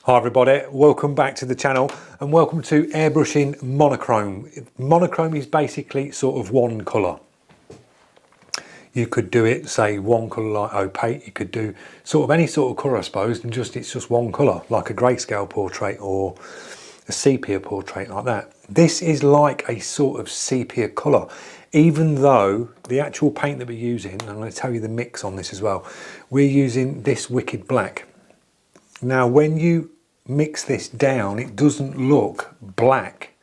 Hi everybody, welcome back to the channel and welcome to airbrushing monochrome. Monochrome is basically sort of one colour. You could do it, say one colour like opaque, you could do sort of any sort of colour I suppose, and it's just one colour, like a grayscale portrait or a sepia portrait like that. This is like a sort of sepia colour, even though the actual paint that we're using, and I'm going to tell you the mix on this as well, we're using this Wicked Black. Now when you mix this down, it doesn't look black.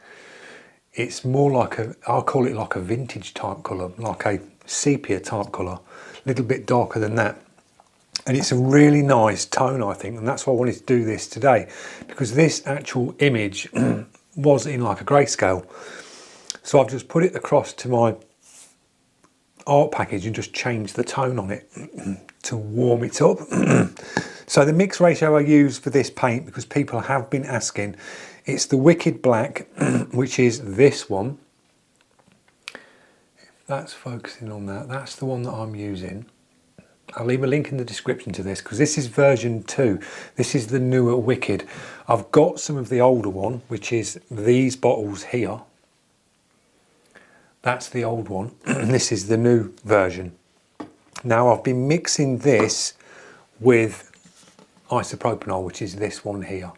It's more like I'll call it like a vintage type colour, like a sepia type colour, a little bit darker than that. And it's a really nice tone, I think, and that's why I wanted to do this today, because this actual image was in like a grayscale. So I've just put it across to my art package and just changed the tone on it to warm it up. So the mix ratio I use for this paint, because people have been asking, it's the Wicked Black, which is this one. If that's focusing on that, that's the one that I'm using. I'll leave a link in the description to this because this is version 2. This is the newer Wicked. I've got some of the older one, which is these bottles here. That's the old one. This is the new version. Now I've been mixing this with isopropanol, which is this one here.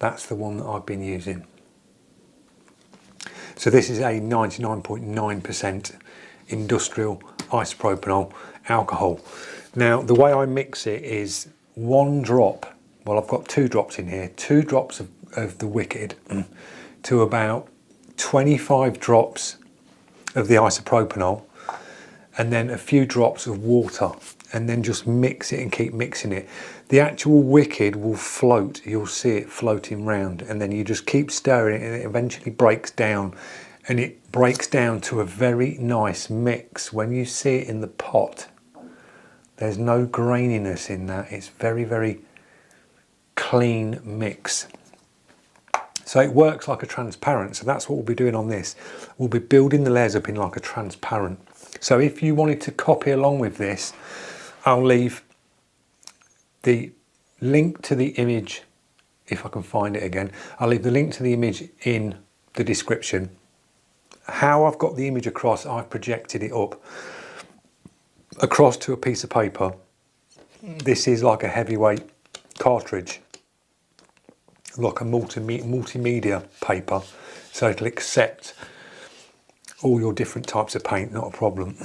That's the one that I've been using. So this is a 99.9% industrial isopropanol alcohol. Now the way I mix it is 1 drop, well I've got 2 drops in here, 2 drops of the Wicked to about 25 drops of the isopropanol, and then a few drops of water, and then just mix it and keep mixing it. The actual Wicked will float, you'll see it floating round, and then you just keep stirring it and it eventually breaks down, and it breaks down to a very nice mix. When you see it in the pot, there's no graininess in that. It's very, very clean mix. So it works like a transparent, so that's what we'll be doing on this. We'll be building the layers up in like a transparent. So if you wanted to copy along with this, I'll leave the link to the image, if I can find it again. I'll leave the link to the image in the description. How I've got the image across, I've projected it up across to a piece of paper. This is like a heavyweight cartridge, like a multimedia paper, so it'll accept all your different types of paint, not a problem.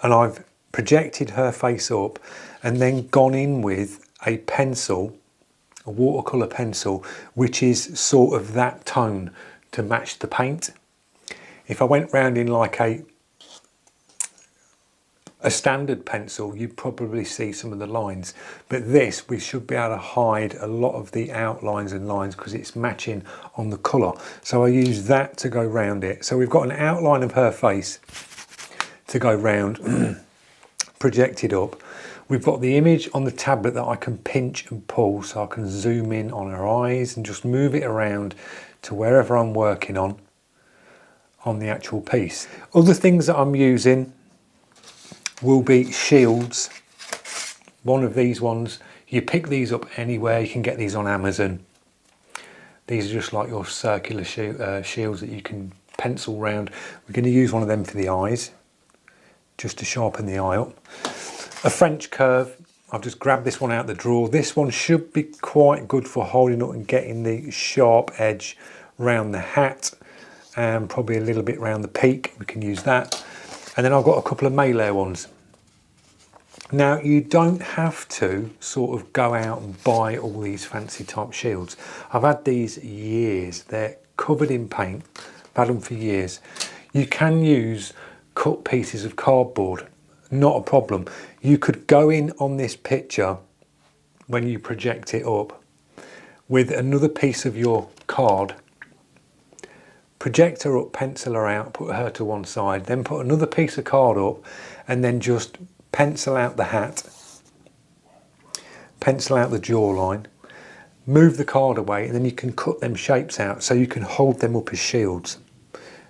And I've projected her face up and then gone in with a pencil, a watercolour pencil, which is sort of that tone to match the paint. If I went round in like a standard pencil, you'd probably see some of the lines, but this, we should be able to hide a lot of the outlines and lines because it's matching on the colour. So I use that to go round it. So we've got an outline of her face to go round, projected up. We've got the image on the tablet that I can pinch and pull, so I can zoom in on her eyes and just move it around to wherever I'm working on the actual piece. Other things that I'm using will be shields. One of these ones, you pick these up anywhere, you can get these on Amazon. These are just like your circular shields that you can pencil round. We're going to use one of them for the eyes, just to sharpen the eye up. A French curve, I've just grabbed this one out of the drawer. This one should be quite good for holding up and getting the sharp edge round the hat, and probably a little bit round the peak. We can use that. And then I've got a couple of Melee ones. Now you don't have to sort of go out and buy all these fancy type shields. I've had these years, they're covered in paint, I've had them for years. You can use cut pieces of cardboard, not a problem. You could go in on this picture when you project it up with another piece of your card, project her up, pencil her out, put her to one side, then put another piece of card up and then just pencil out the hat, pencil out the jawline, move the card away, and then you can cut them shapes out so you can hold them up as shields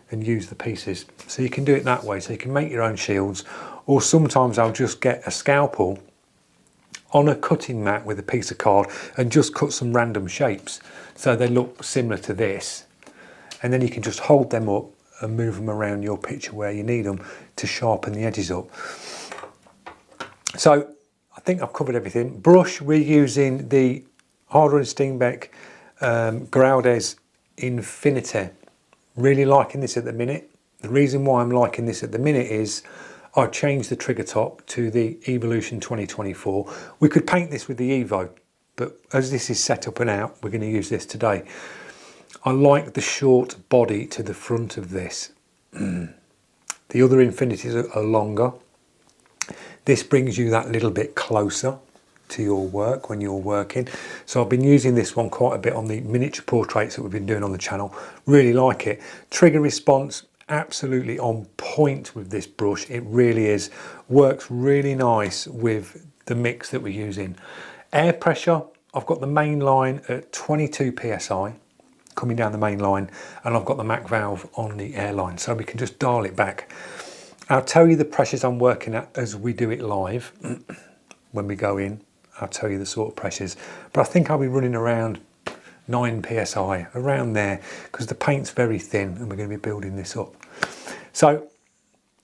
and use the pieces. So you can do it that way, so you can make your own shields, or sometimes I'll just get a scalpel on a cutting mat with a piece of card and just cut some random shapes so they look similar to this, and then you can just hold them up and move them around your picture where you need them to sharpen the edges up. So I think I've covered everything. Brush, we're using the Harder and Steenbeck Graudes Infinity. Really liking this at the minute. The reason why I'm liking this at the minute is I changed the trigger top to the Evolution 2024. We could paint this with the Evo, but as this is set up and out, we're going to use this today. I like the short body to the front of this. The other Infinities are longer. This brings you that little bit closer to your work when you're working. So I've been using this one quite a bit on the miniature portraits that we've been doing on the channel. Really like it. Trigger response, absolutely on point with this brush. It really is. Works really nice with the mix that we're using. Air pressure, I've got the main line at 22 psi coming down the main line, and I've got the Mac valve on the air line, so we can just dial it back. I'll tell you the pressures I'm working at as we do it live. When we go in, I'll tell you the sort of pressures, but I think I'll be running around 9 psi, around there, because the paint's very thin and we're going to be building this up. So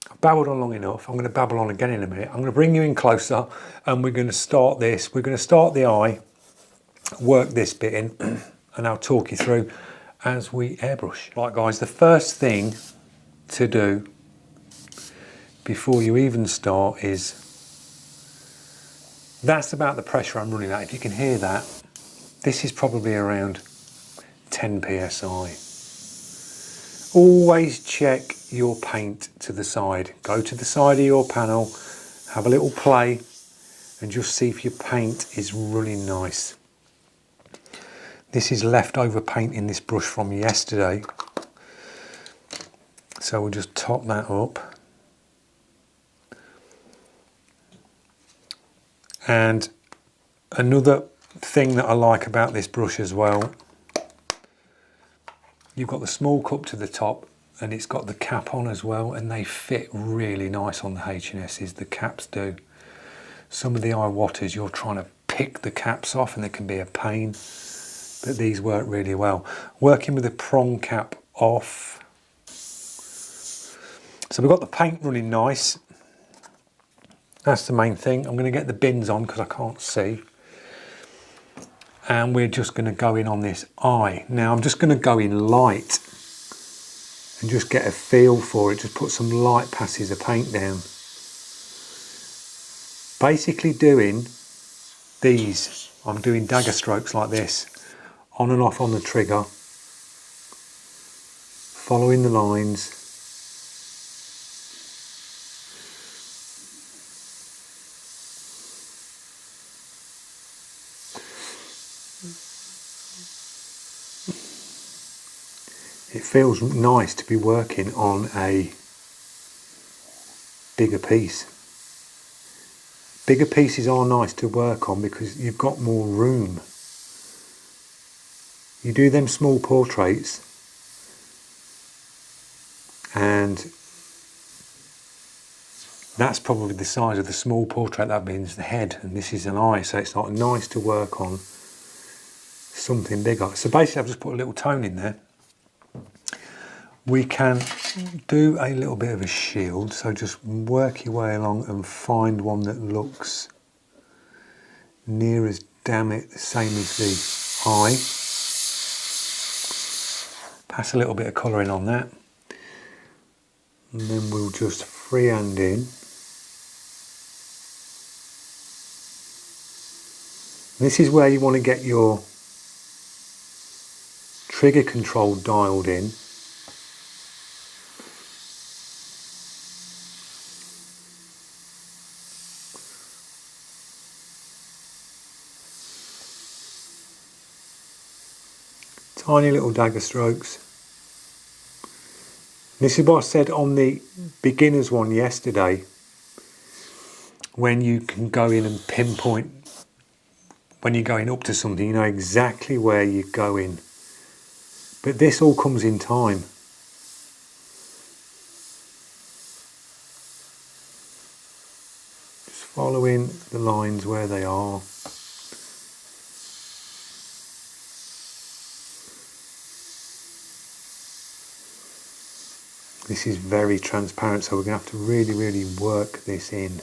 I've babbled on long enough. I'm going to babble on again in a minute. I'm going to bring you in closer and we're going to start this. We're going to start the eye, work this bit in, and I'll talk you through as we airbrush. Right guys, the first thing to do before you even start is, that's about the pressure I'm running at. If you can hear that, this is probably around 10 psi. Always check your paint to the side. Go to the side of your panel, have a little play, and just see if your paint is running nice. This is leftover paint in this brush from yesterday, so we'll just top that up. And another thing that I like about this brush as well, you've got the small cup to the top and it's got the cap on as well, and they fit really nice on the H&S's, the caps do. Some of the Iwaters, you're trying to pick the caps off and they can be a pain, but these work really well. Working with the prong cap off. So we've got the paint running nice. That's the main thing. I'm going to get the bins on because I can't see. And we're just going to go in on this eye. Now I'm just going to go in light and just get a feel for it. Just put some light passes of paint down. Basically doing these, I'm doing dagger strokes like this, on and off on the trigger, following the lines. It feels nice to be working on a bigger piece. Bigger pieces are nice to work on because you've got more room. You do them small portraits and that's probably the size of the small portrait. That means the head, and this is an eye, so it's not nice to work on something bigger. So basically I've just put a little tone in there. We can do a little bit of a shield, so just work your way along and find one that looks near as damn it the same as the eye. Pass a little bit of colouring on that, and then we'll just freehand in. This is where you want to get your trigger control dialed in. Tiny little dagger strokes. This is what I said on the beginners one yesterday, when you can go in and pinpoint, when you're going up to something, you know exactly where you're going. But this all comes in time. Just following the lines where they are. This is very transparent, so we're going to have to really, really work this in.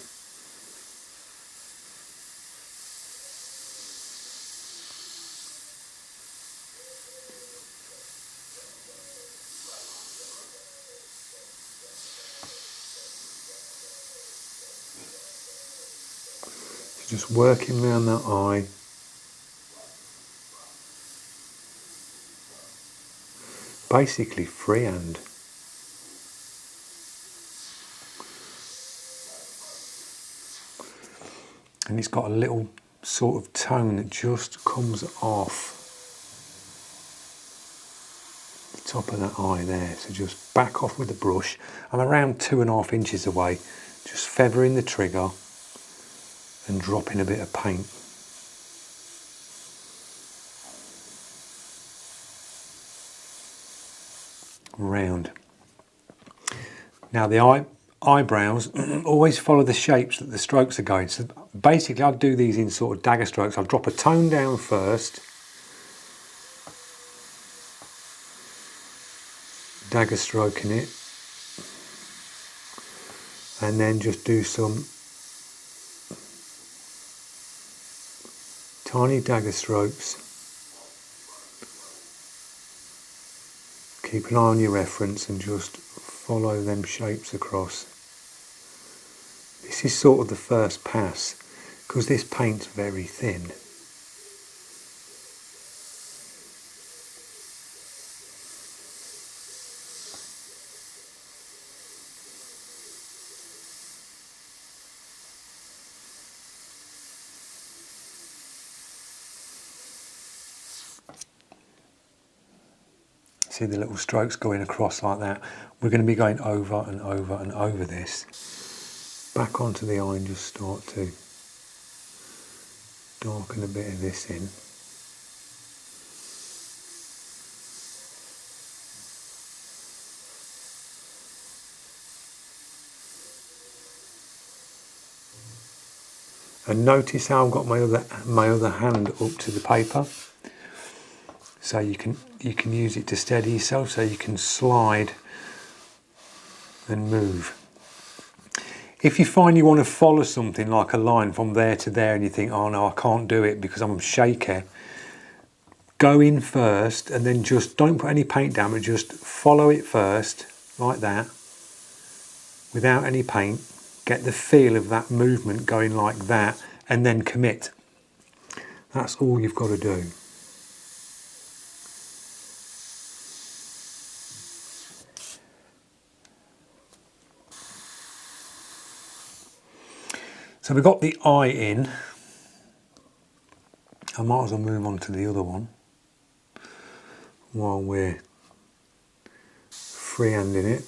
So just working around that eye. Basically freehand. And it's got a little sort of tone that just comes off the top of that eye there. So just back off with the brush. I'm around 2.5 inches away, just feathering the trigger and dropping a bit of paint. Round. Now the eyebrows always follow the shapes that the strokes are going. So basically I'd do these in sort of dagger strokes. I'll drop a tone down first, dagger stroking it, and then just do some tiny dagger strokes. Keep an eye on your reference and just follow them shapes across. This is sort of the first pass because this paint's very thin. See the little strokes going across like that. We're going to be going over and over and over this. Back onto the eye and just start to darken a bit of this in. And notice how I've got my other hand up to the paper. So you can use it to steady yourself, so you can slide and move. If you find you want to follow something like a line from there to there and you think, oh no, I can't do it because I'm shaky, go in first and then just don't put any paint down, but just follow it first like that without any paint. Get the feel of that movement going like that and then commit. That's all you've got to do. So we've got the eye in. I might as well move on to the other one while we're freehanding it.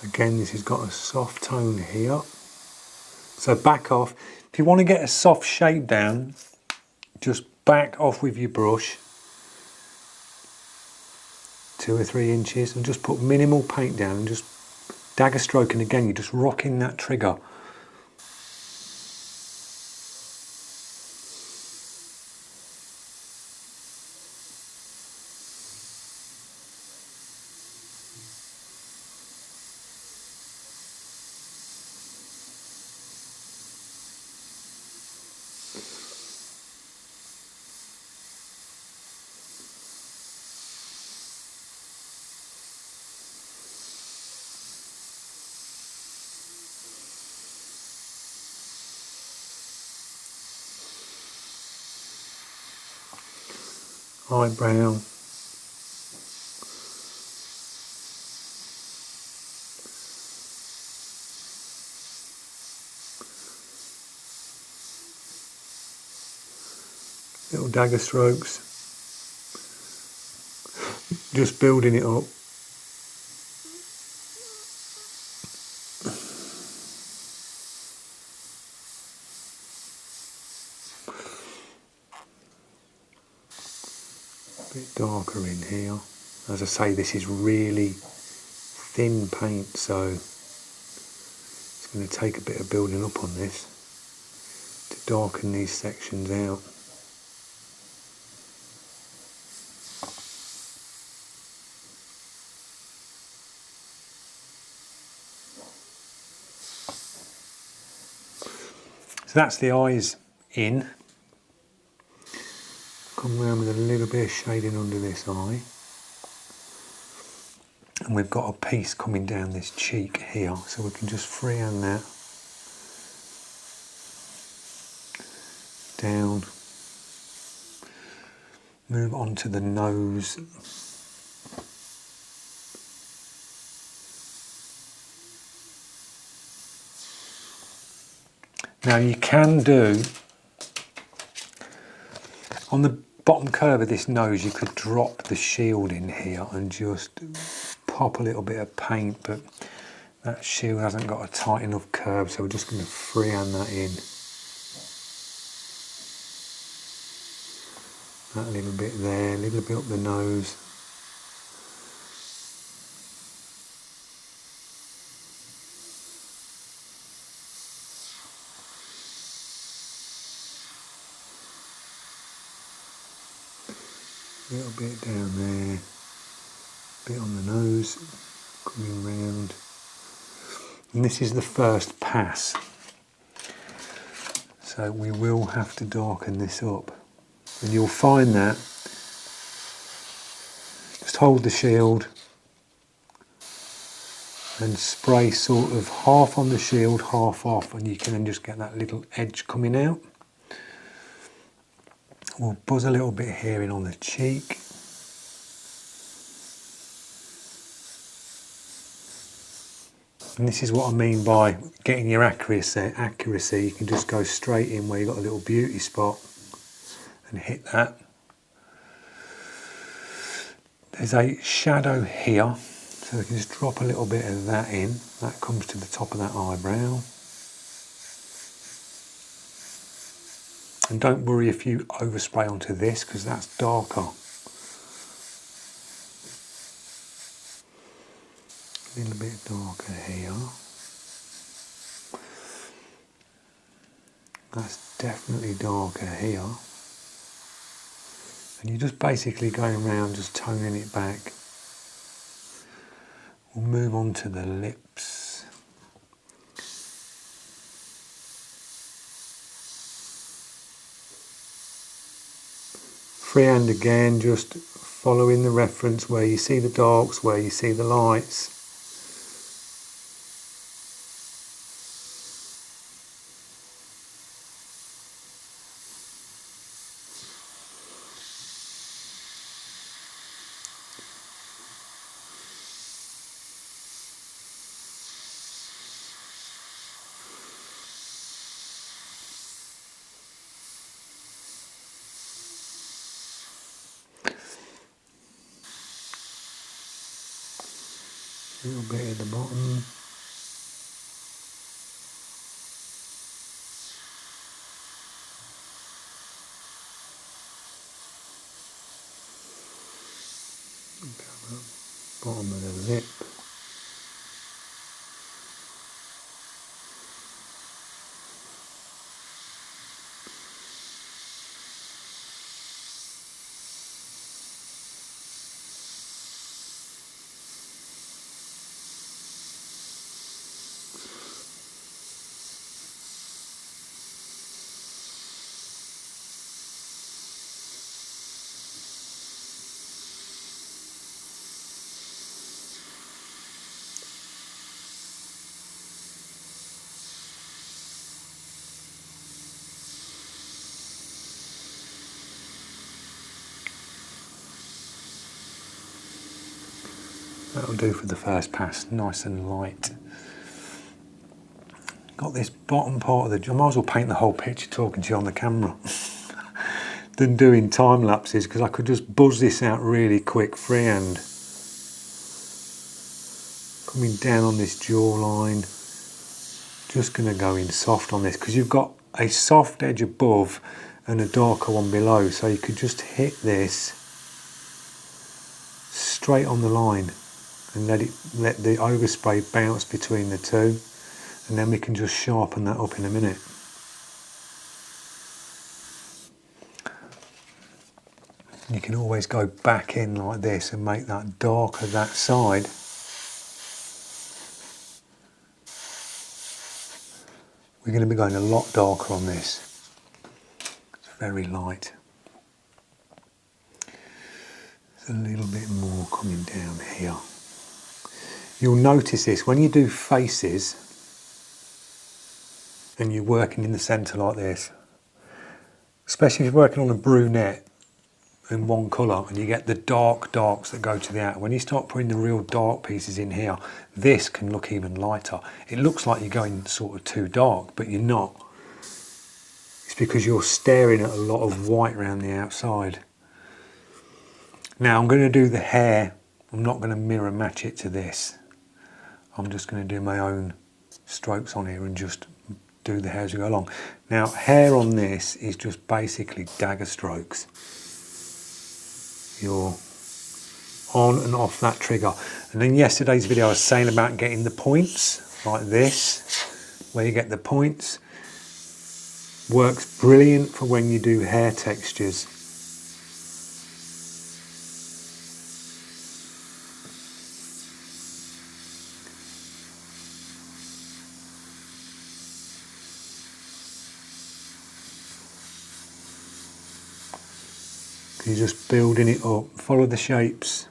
Again, this has got a soft tone here. So back off. If you want to get a soft shape down, just back off with your brush 2 or 3 inches and just put minimal paint down and just dagger stroke, and again you're just rocking that trigger. eyebrow. Little dagger strokes. Just building it up. A bit darker in here. As I say, this is really thin paint, so it's going to take a bit of building up on this to darken these sections out. So that's the eyes in. Come around with a little bit of shading under this eye. And we've got a piece coming down this cheek here, so we can just freehand that down. Move on to the nose. Now you can do, on the bottom curve of this nose, you could drop the shield in here and just pop a little bit of paint, but that shield hasn't got a tight enough curve, so we're just going to freehand that in. That little bit there, a little bit up the nose. A little bit down there, a bit on the nose, coming round. And this is the first pass, so we will have to darken this up. And you'll find that, just hold the shield and spray sort of half on the shield, half off, and you can then just get that little edge coming out. We'll buzz a little bit here in on the cheek. And this is what I mean by getting your accuracy. You can just go straight in where you've got a little beauty spot and hit that. There's a shadow here, so we can just drop a little bit of that in. That comes to the top of that eyebrow. And don't worry if you overspray onto this, because that's darker. A little bit darker here. That's definitely darker here. And you're just basically going around just toning it back. We'll move on to the lips. Freehand again, just following the reference where you see the darks, where you see the lights. A little bit at the bottom. Bottom of the lip. That'll do for the first pass, nice and light. Got this bottom part of the, I might as well paint the whole picture talking to you on the camera than doing time lapses, because I could just buzz this out really quick freehand. Coming down on this jawline, just going to go in soft on this, because you've got a soft edge above and a darker one below, so you could just hit this straight on the line and let the overspray bounce between the two, and then we can just sharpen that up in a minute. You can always go back in like this and make that darker that side. We're going to be going a lot darker on this. It's very light. There's a little bit more coming down here. You'll notice this when you do faces and you're working in the centre like this, especially if you're working on a brunette in one colour and you get the darks that go to the outer. When you start putting the real dark pieces in here, this can look even lighter. It looks like you're going sort of too dark, but you're not. It's because you're staring at a lot of white around the outside. Now I'm going to do the hair. I'm not going to mirror match it to this. I'm just going to do my own strokes on here and just do the hair as we go along. Now hair on this is just basically dagger strokes. You're on and off that trigger. And in yesterday's video I was saying about getting the points like this, where you get the points. Works brilliant for when you do hair textures. You're just building it up. Follow the shapes.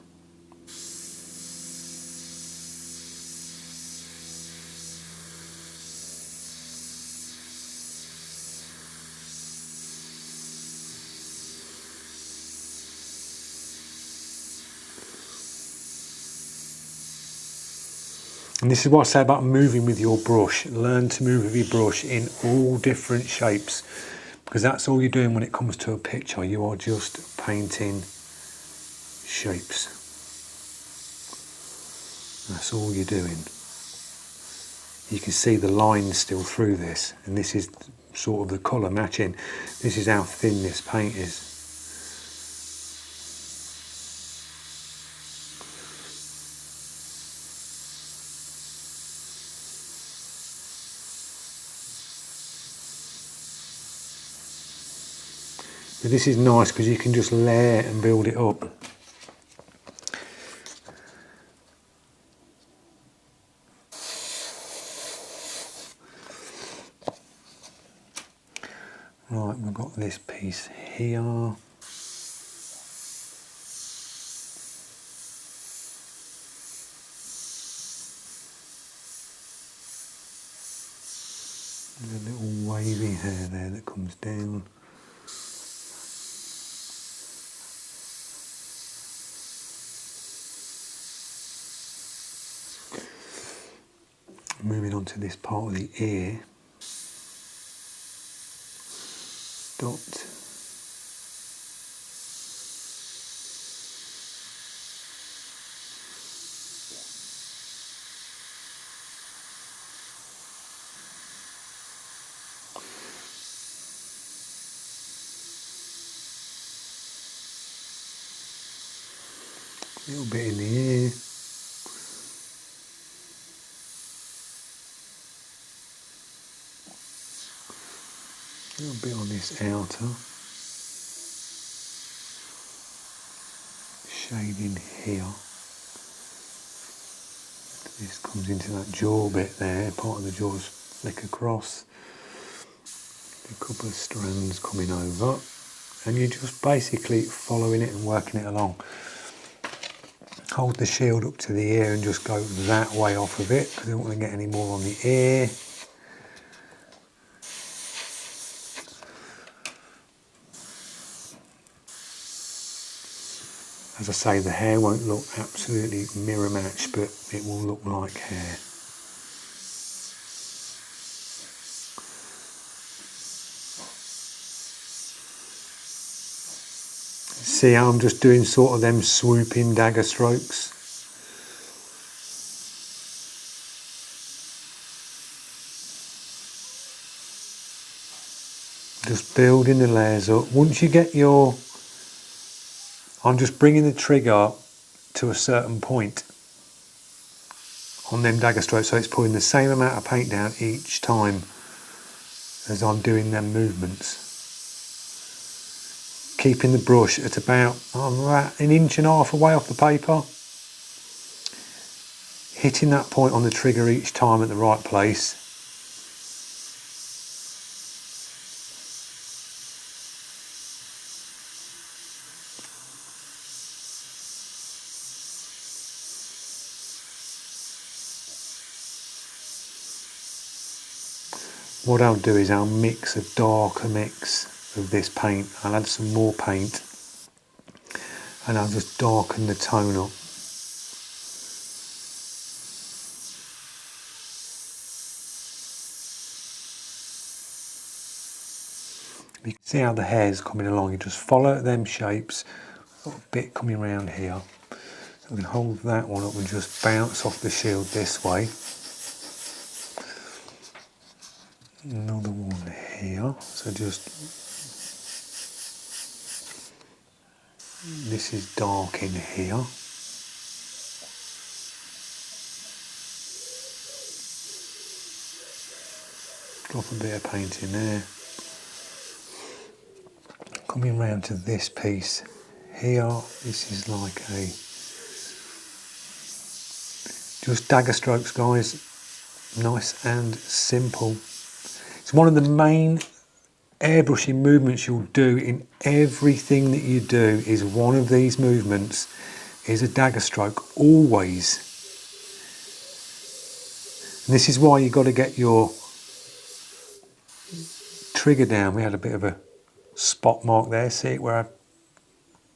And this is what I say about moving with your brush. Learn to move with your brush in all different shapes, because that's all you're doing when it comes to a picture. You are just painting shapes. That's all you're doing. You can see the lines still through this, and this is sort of the colour matching. This is how thin this paint is. But this is nice because you can just layer and build it up. Right, we've got this piece here. There's a little wavy hair there that comes down. Moving on to this part of the ear. Dot. A little bit in the ear. A little bit on this outer. Shading here. This comes into that jaw bit there, part of the jaws flick across. A couple of strands coming over, and you're just basically following it and working it along. Hold the shield up to the ear and just go that way off of it, because I don't want to get any more on the ear. As I say, the hair won't look absolutely mirror match, but it will look like hair. See how I'm just doing sort of them swooping dagger strokes? Just building the layers up. Once you get your... I'm just bringing the trigger to a certain point on them dagger strokes, so it's putting the same amount of paint down each time as I'm doing them movements. Keeping the brush at about an inch and a half away off the paper. Hitting that point on the trigger each time at the right place. What I'll do is I'll mix a darker mix of this paint. I'll add some more paint and I'll just darken the tone up. You can see how the hair's coming along. You just follow them shapes. Got a bit coming around here. So we can hold that one up and just bounce off the shield this way. Another one here. So just... this is dark in here. Drop a bit of paint in there. Coming round to this piece here, this is like a... just dagger strokes, guys. Nice and simple. It's one of the main airbrushing movements you'll do in everything that you do. Is one of these movements is a dagger stroke, always. And this is why you've got to get your trigger down. We had a bit of a spot mark there, see where I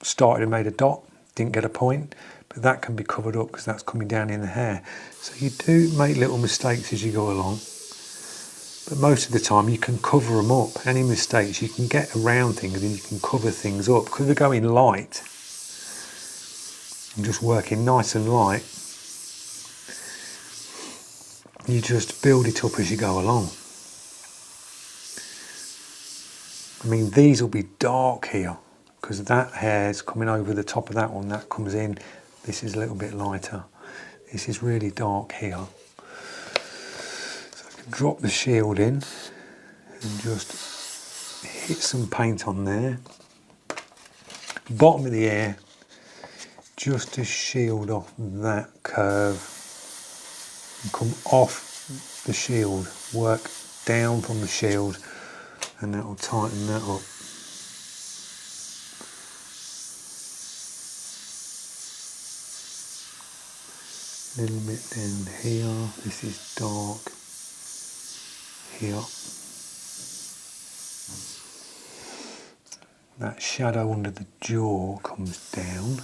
started and made a dot, didn't get a point, but that can be covered up because that's coming down in the hair. So you do make little mistakes as you go along, but most of the time you can cover them up. Any mistakes, you can get around things and you can cover things up. Because we're going light, I'm just working nice and light, you just build it up as you go along. I mean, these will be dark here because that hair's coming over the top of that one. That comes in. This is a little bit lighter. This is really dark here. So I can drop the shield in and just hit some paint on there. Bottom of the ear, just to shield off that curve and come off the shield. Work down from the shield, and that will tighten that up. A little bit down here, this is dark here. That shadow under the jaw comes down.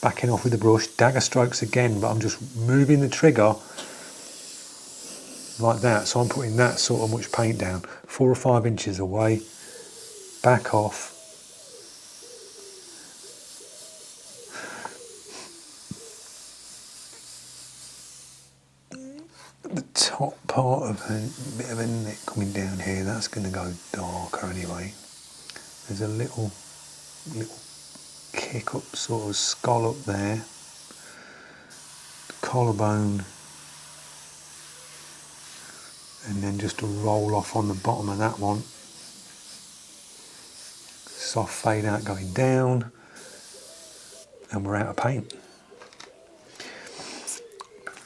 Backing off with the brush, dagger strokes again, but I'm just moving the trigger like that, so I'm putting that sort of much paint down, 4 or 5 inches away, back off. The top part of a bit of a neck coming down here, that's going to go darker anyway. There's a little kick up, sort of scallop there, the collarbone, and then just a roll off on the bottom of that one. Soft fade out going down, and we're out of paint.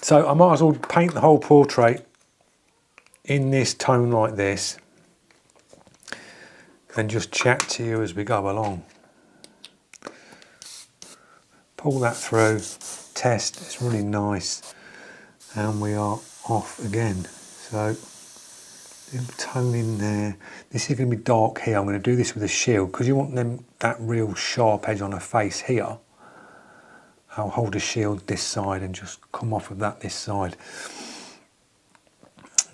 So I might as well paint the whole portrait in this tone like this and just chat to you as we go along. Pull that through, test, it's really nice, and we are off again. So Tone in there. This is going to be dark here. I'm going to do this with a shield because you want that real sharp edge on her face here. I'll hold the shield this side and just come off of that this side.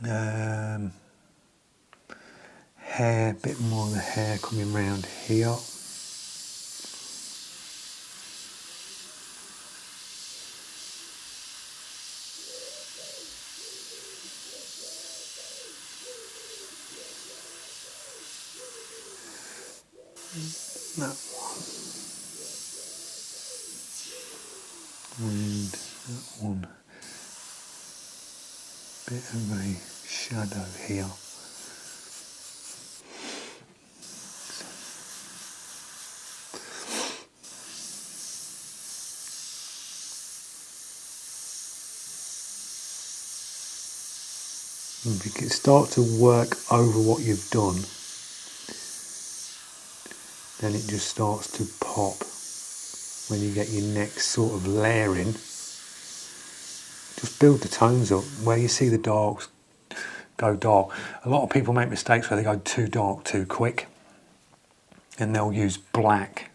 Hair, a bit more of the hair coming round here. That one. And that one. Bit of a shadow here. If you can start to work over what you've done, then it just starts to pop when you get your next sort of layering. Just build the tones up. Where you see the darks, go dark. A lot of people make mistakes where they go too dark too quick, and they'll use black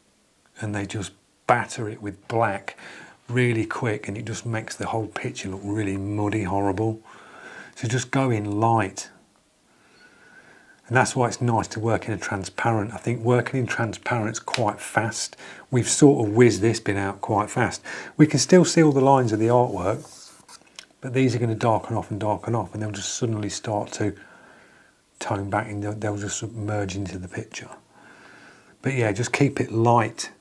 and they just batter it with black really quick, and it just makes the whole picture look really muddy, horrible. So just go in light. And that's why it's nice to work in a transparent. I think working in transparent is quite fast. We've sort of whizzed this bit out quite fast. We can still see all the lines of the artwork, but these are going to darken off, and they'll just suddenly start to tone back, and they'll just merge into the picture. But yeah, just keep it light.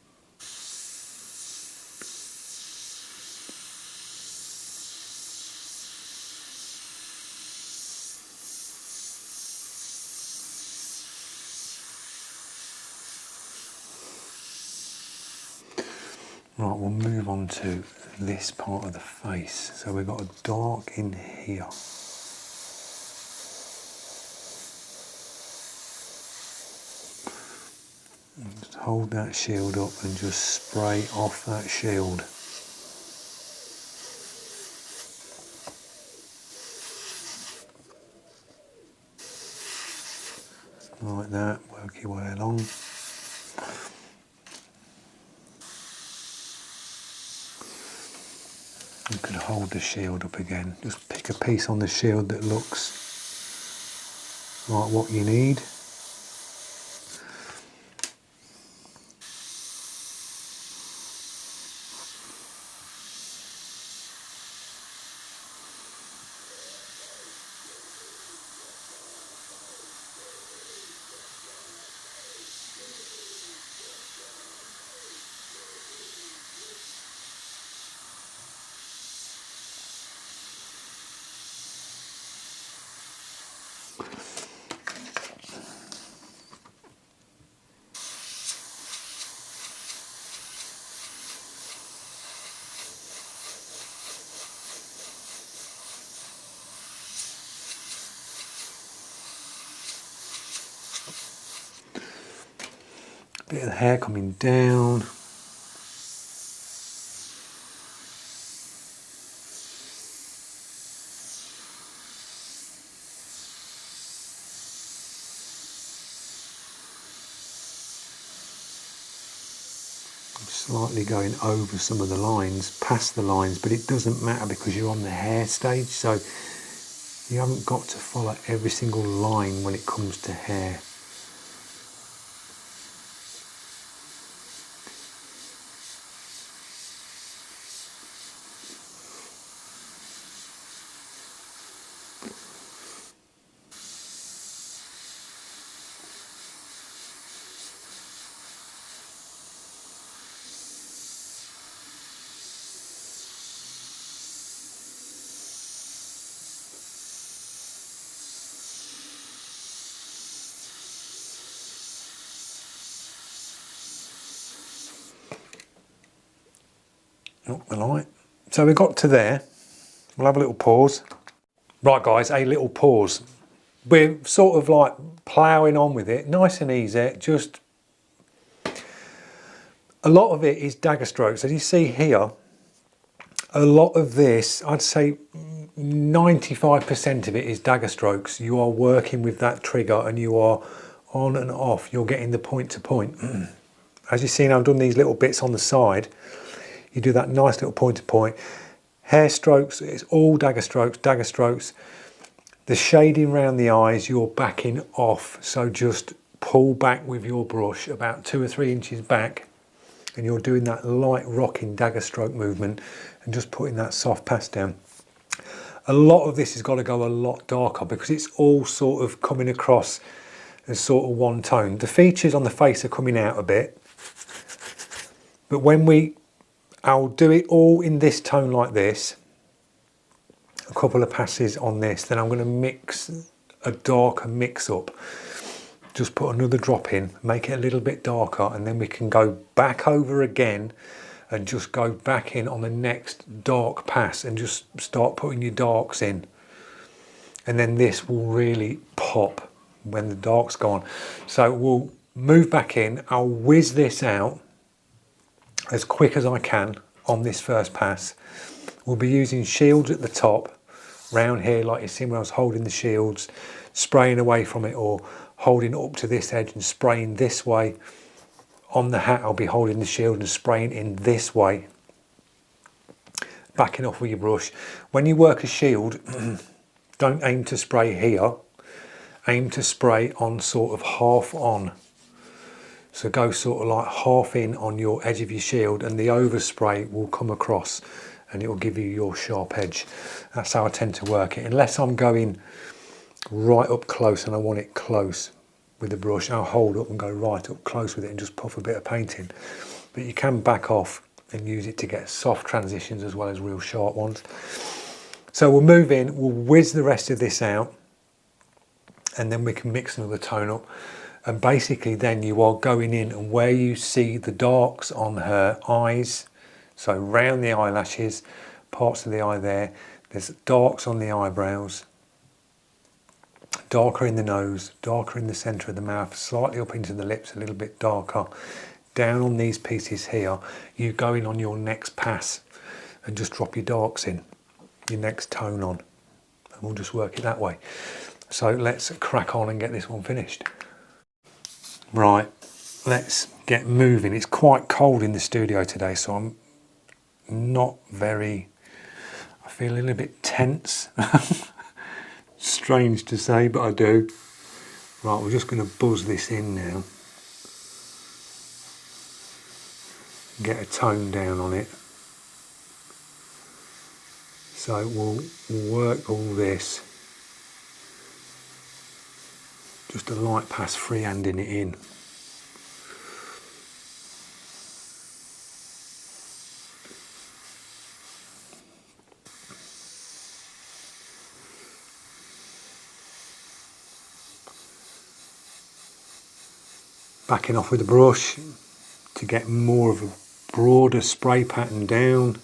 Right, we'll move on to this part of the face. So we've got a dark in here. Just hold that shield up and just spray off that shield. Like that, work your way along. You could hold the shield up again. Just pick a piece on the shield that looks like what you need. Bit of the hair coming down. I'm slightly going over some of the lines, past the lines, but it doesn't matter because you're on the hair stage, so you haven't got to follow every single line when it comes to hair. Up the light. So we got to there. We'll have a little pause. Right guys, a little pause. We're sort of like ploughing on with it, nice and easy. Just a lot of it is dagger strokes. As you see here, a lot of this, I'd say 95% of it is dagger strokes. You are working with that trigger and you are on and off. You're getting the point to point. As you've seen, I've done these little bits on the side. You do that nice little point to point. Hair strokes, it's all dagger strokes, dagger strokes. The shading around the eyes, you're backing off. So just pull back with your brush about 2 or 3 inches back, and you're doing that light rocking dagger stroke movement and just putting that soft pass down. A lot of this has got to go a lot darker because it's all sort of coming across as sort of one tone. The features on the face are coming out a bit, but I'll do it all in this tone like this, a couple of passes on this, then I'm going to mix a darker mix up. Just put another drop in, make it a little bit darker, and then we can go back over again and just go back in on the next dark pass and just start putting your darks in. And then this will really pop when the dark's gone. So we'll move back in, I'll whiz this out as quick as I can on this first pass. We'll be using shields at the top, round here like you see where I was holding the shields, spraying away from it, or holding up to this edge and spraying this way. On the hat I'll be holding the shield and spraying in this way, backing off with your brush. When you work a shield, don't aim to spray here, aim to spray on sort of half on. So go sort of like half in on your edge of your shield, and the overspray will come across and it will give you your sharp edge. That's how I tend to work it, unless I'm going right up close and I want it close with the brush. I'll hold up and go right up close with it and just puff a bit of paint in. But you can back off and use it to get soft transitions as well as real sharp ones. So we'll move in, we'll whiz the rest of this out, and then we can mix another tone up. And basically then you are going in, and where you see the darks on her eyes, so round the eyelashes, parts of the eye there's darks on the eyebrows, darker in the nose, darker in the centre of the mouth, slightly up into the lips, a little bit darker. Down on these pieces here, you go in on your next pass and just drop your darks in, your next tone on, and we'll just work it that way. So let's crack on and get this one finished. Right, let's get moving. It's quite cold in the studio today, so I'm not very, I feel a little bit tense. Strange to say, but I do. Right, we're just going to buzz this in now. Get a tone down on it. So we'll work all this. Just a light pass freehanding it in. Backing off with the brush to get more of a broader spray pattern down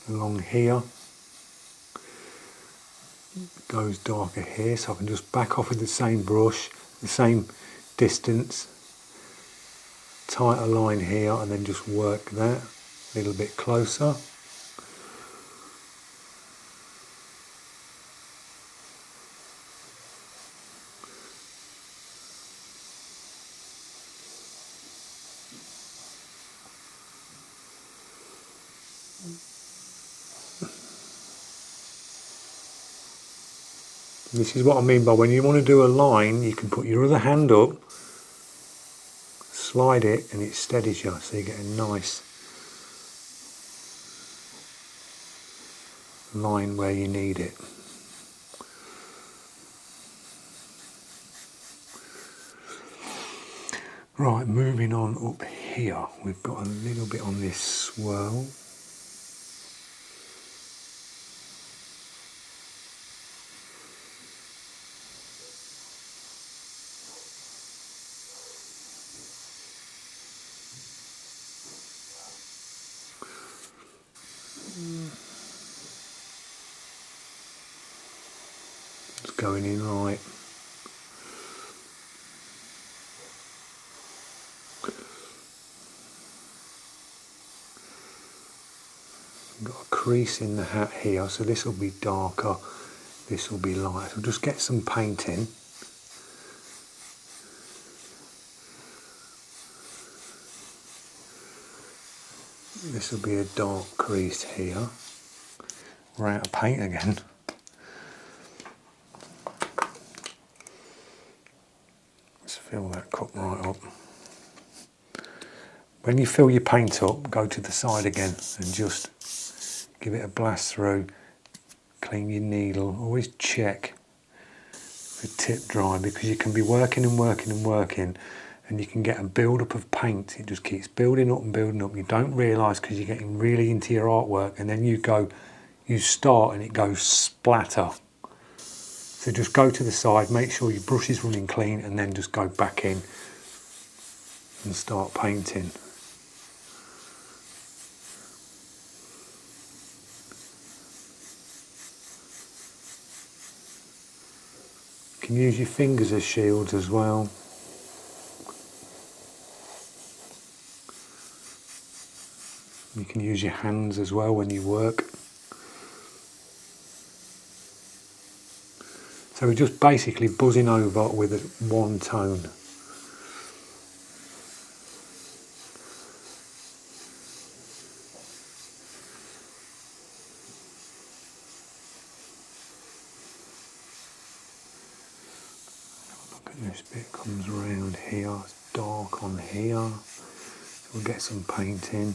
along here. It goes darker here, so I can just back off with the same brush, the same distance, tighter line here, and then just work that a little bit closer. This is what I mean by when you want to do a line, you can put your other hand up, slide it, and it steadies you, so you get a nice line where you need it. Right, moving on up here, we've got a little bit on this swirl. It's going in right. got a crease in the hat here, so this will be darker, this will be light. So just get some paint in. This will be a dark crease here. We're out of paint again. Let's fill that cup right up. When you fill your paint up, go to the side again and just give it a blast through. Clean your needle. Always check the tip dry, because you can be working and working and working and you can get a build up of paint. It just keeps building up and building up. You don't realise because you're getting really into your artwork, and then you start and it goes splatter. So just go to the side, make sure your brush is running clean, and then just go back in and start painting. You can use your fingers as shields as well. You can use your hands as well when you work. So we're just basically buzzing over with one tone. Look at this bit, comes around here, it's dark on here. So we'll get some paint in.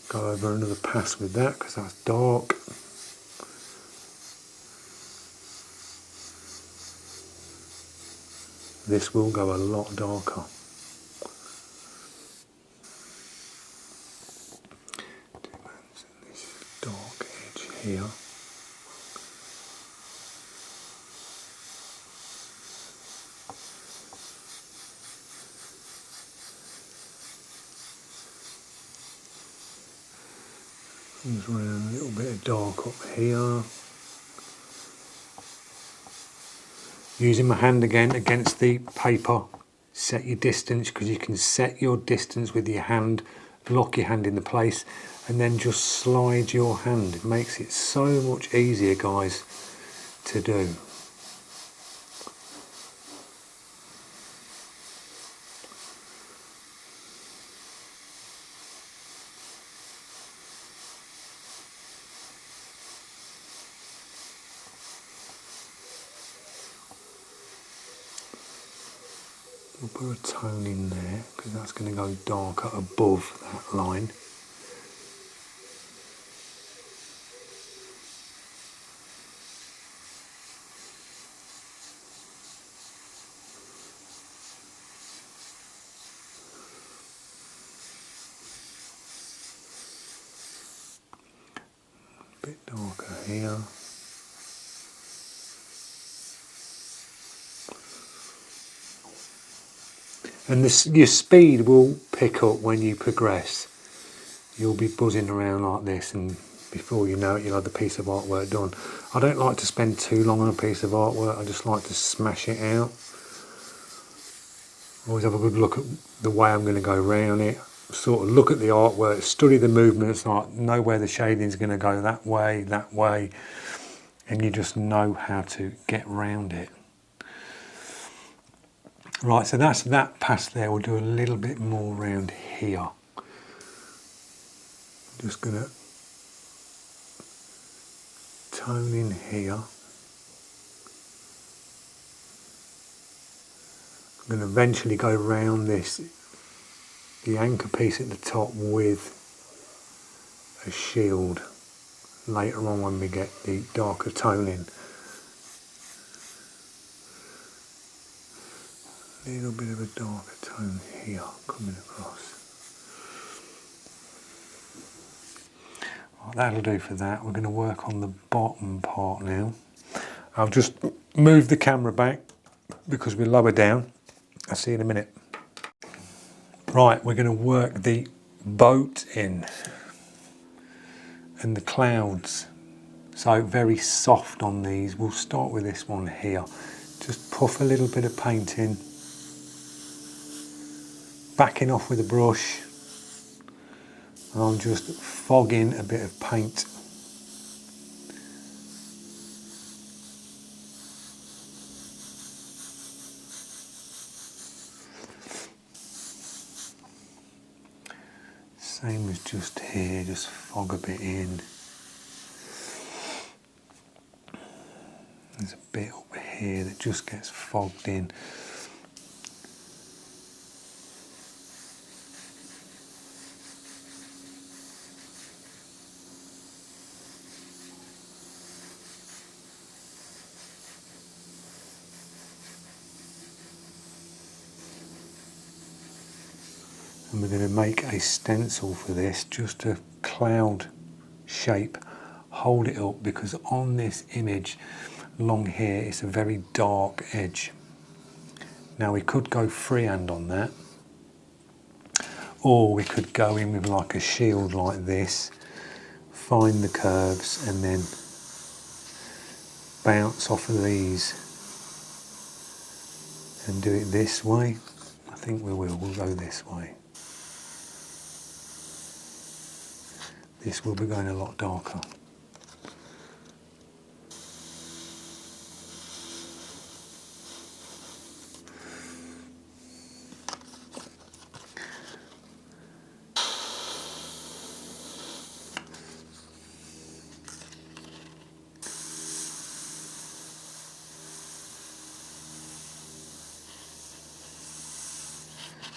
Go over another pass with that because that's dark. This will go a lot darker. This dark edge here. Comes around a little bit of dark up here. Using my hand again against the paper, set your distance, because you can set your distance with your hand, lock your hand into place, and then just slide your hand. It makes it so much easier, guys, to do. We'll put a tone in there because that's going to go darker above that line. A bit darker here. And your speed will pick up when you progress. You'll be buzzing around like this, and before you know it, you'll have the piece of artwork done. I don't like to spend too long on a piece of artwork. I just like to smash it out. Always have a good look at the way I'm going to go around it. Sort of look at the artwork, study the movements, like know where the shading is going to go that way, and you just know how to get around it. Right, so that's that pass there. We'll do a little bit more around here. I'm just going to tone in here. I'm going to eventually go round this, the anchor piece at the top, with a shield later on when we get the darker tone in. A little bit of a darker tone here coming across. Right, that'll do for that. We're going to work on the bottom part now. I'll just move the camera back because we're lower down. I'll see you in a minute. Right, we're going to work the boat in and the clouds. So very soft on these. We'll start with this one here. Just puff a little bit of paint in, backing off with a brush, and I'm just fogging a bit of paint. Same as just here, just fog a bit in. There's a bit up here that just gets fogged in. And we're going to make a stencil for this, just a cloud shape. Hold it up, because on this image along here it's a very dark edge. Now we could go freehand on that, or we could go in with like a shield like this, find the curves and then bounce off of these and do it this way. I think we'll go this way. This will be going a lot darker.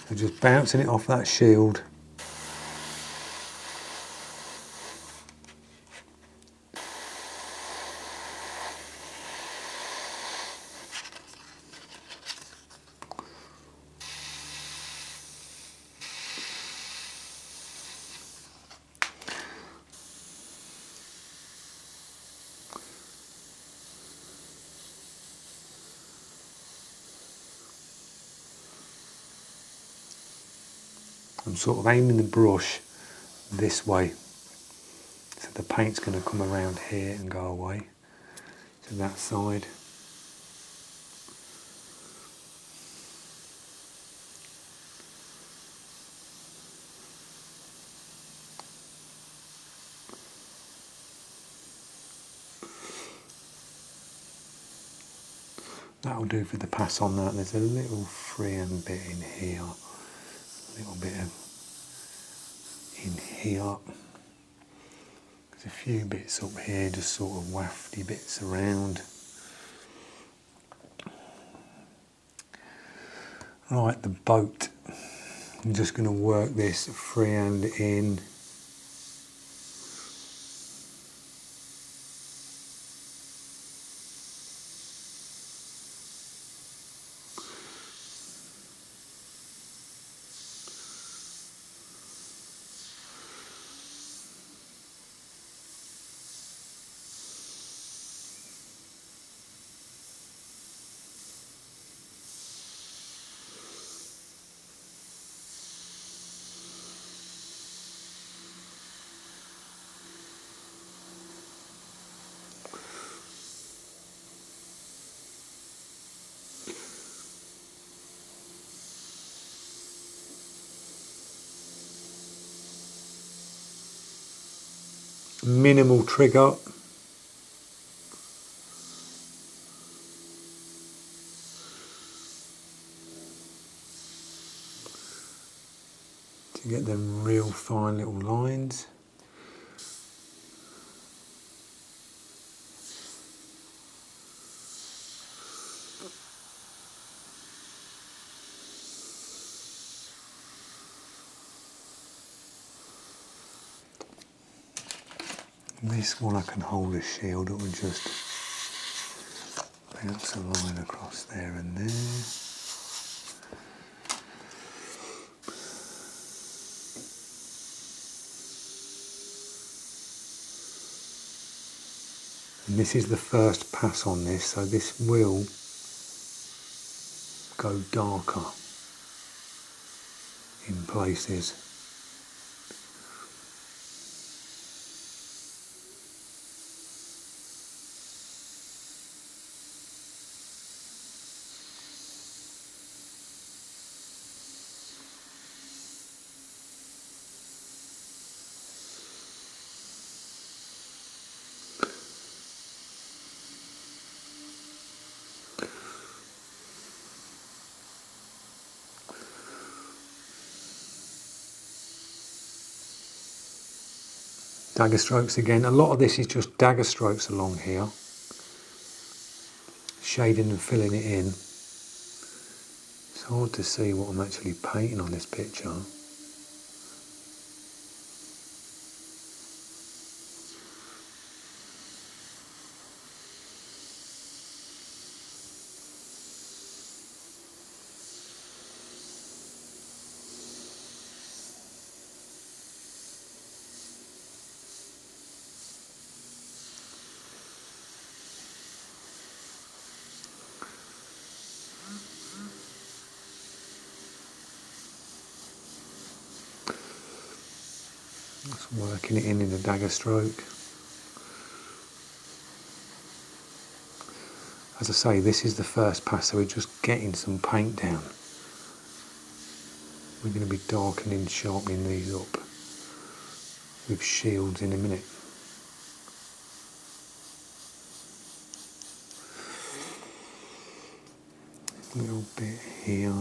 So just bouncing it off that shield. I'm sort of aiming the brush this way, so the paint's going to come around here and go away to that side. That'll do for the pass on that. There's a little freehand bit in here, a little bit in here. There's a few bits up here, just sort of wafty bits around. Right, the boat. I'm just going to work this freehand in. Minimal trigger. To get them real fine little lines. This one I can hold a shield, it will just bounce a line across there and there. And this is the first pass on this, so this will go darker in places. Dagger strokes again. A lot of this is just dagger strokes along here, shading and filling it in. It's hard to see what I'm actually painting on this picture. Just working it in a dagger stroke. As I say, this is the first pass, so we're just getting some paint down. We're going to be darkening, sharpening these up with shields in a minute. A little bit here.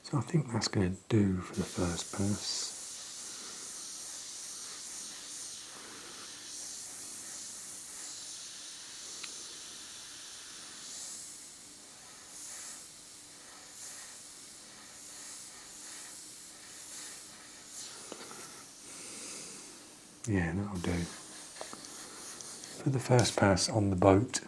So I think that's going to do for the first pass. Yeah, that'll do. For the first pass on the boat.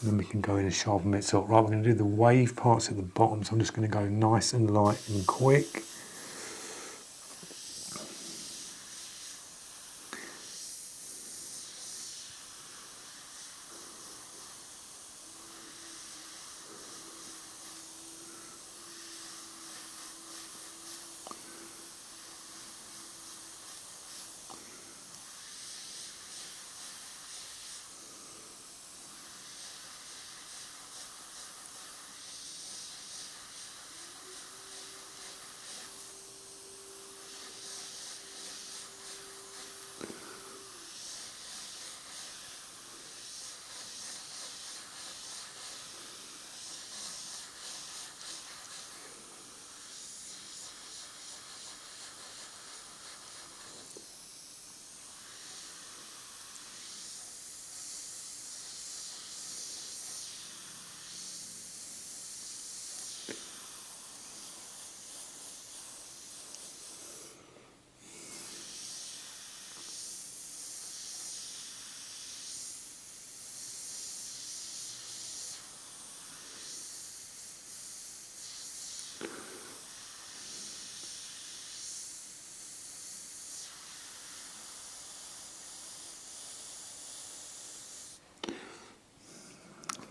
And then we can go in and sharpen bits up. Right, we're going to do the wave parts at the bottom, so I'm just going to go nice and light and quick.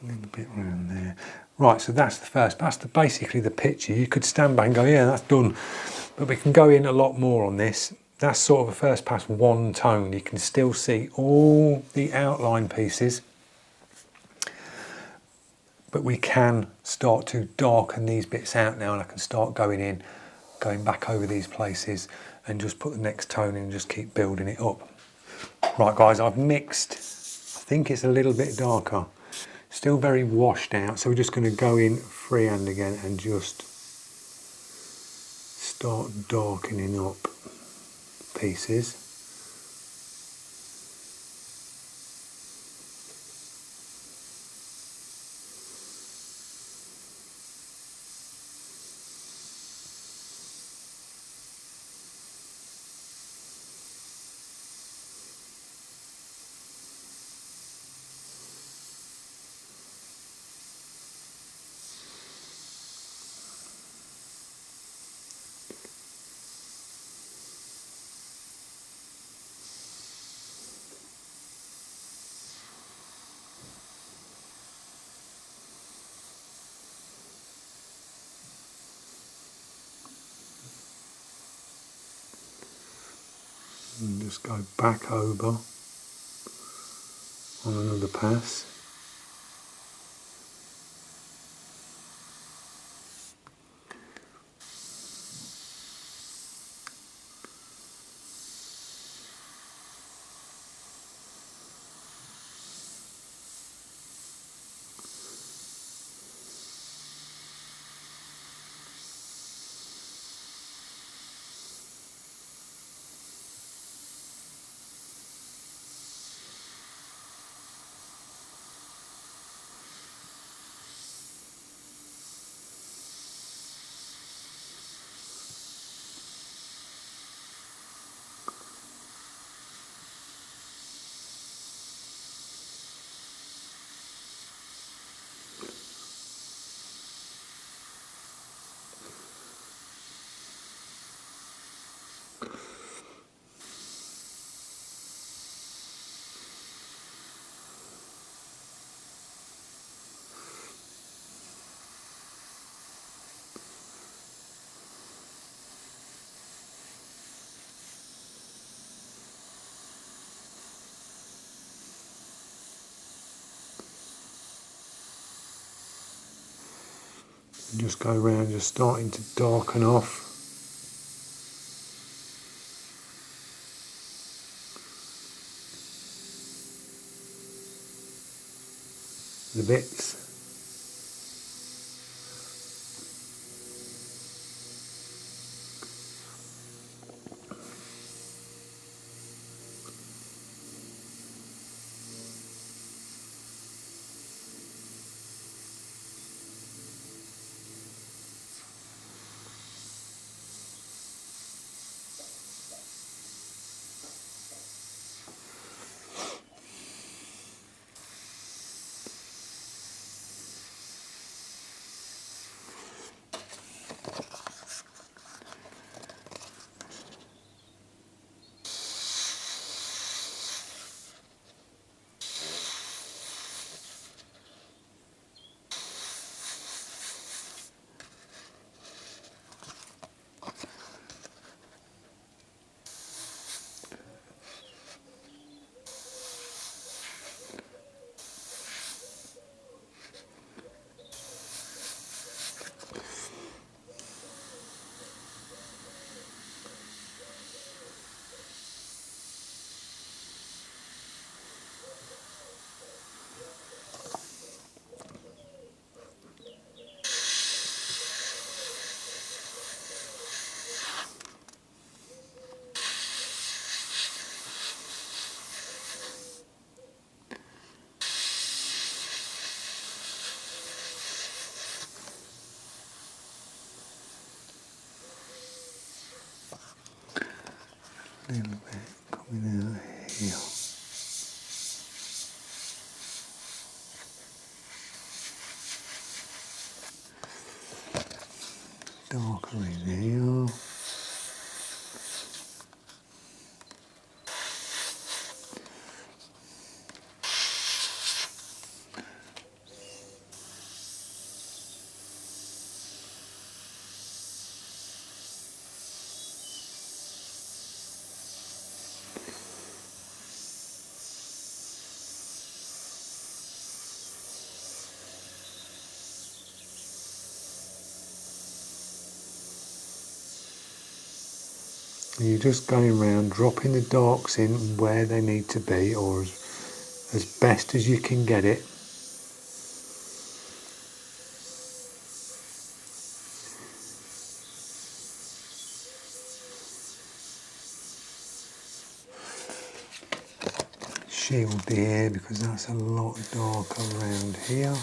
A little bit around there. Right, so that's the first, basically the picture. You could stand back and go, yeah, that's done. But we can go in a lot more on this. That's sort of a first pass one tone. You can still see all the outline pieces, but we can start to darken these bits out now, and I can start going back over these places and just put the next tone in and just keep building it up. Right guys, I've mixed, I think it's a little bit darker, still very washed out, so we're just going to go in freehand again and just start darkening up pieces. And just go back over on another pass. And just go around, just starting to darken off the bits. A little bit coming out here. Darker in here. You're just going around dropping the darks in where they need to be, or as best as you can get it. Shield the air because that's a lot darker around here.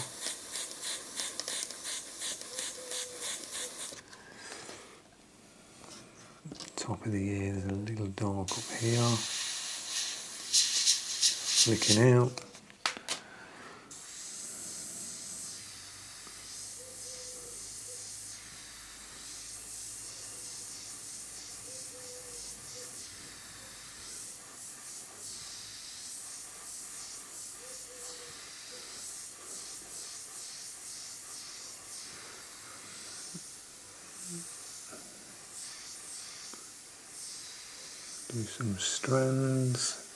Top of the ear, there's a little dark up here. Flicking out. Do some strands.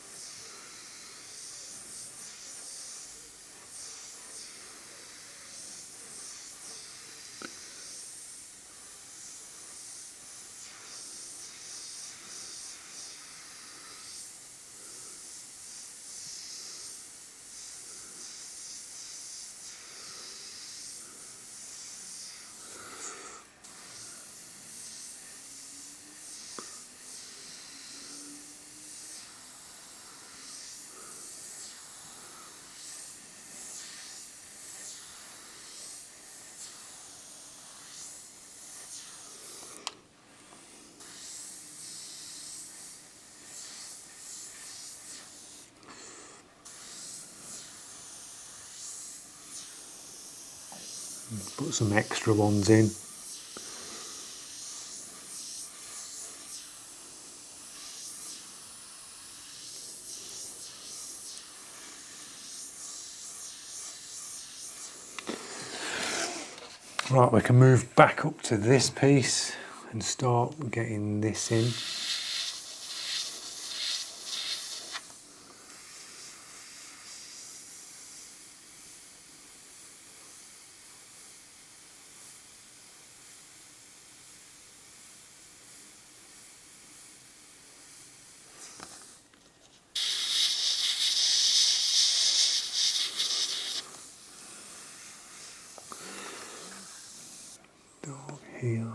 Put some extra ones in. Right, we can move back up to this piece and start getting this in. Dark here.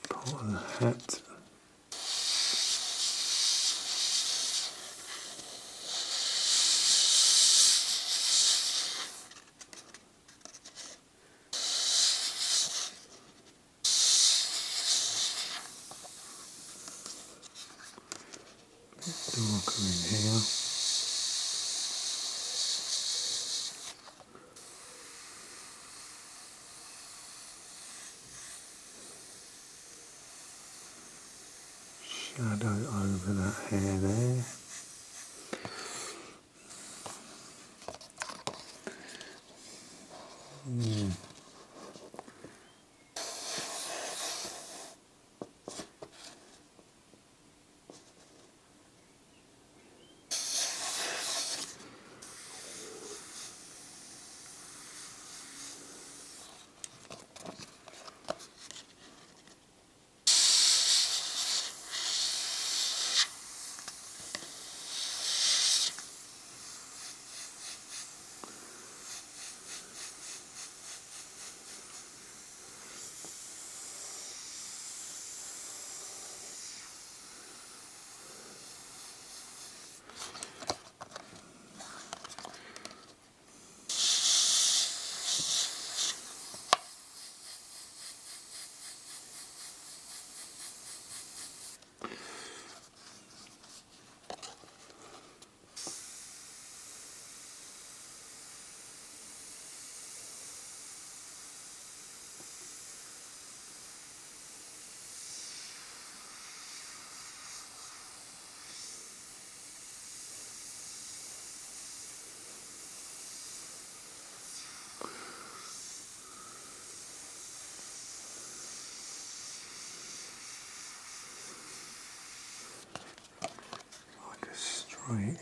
Part of the hat. Darker in here. Shadow over that hair there. Right.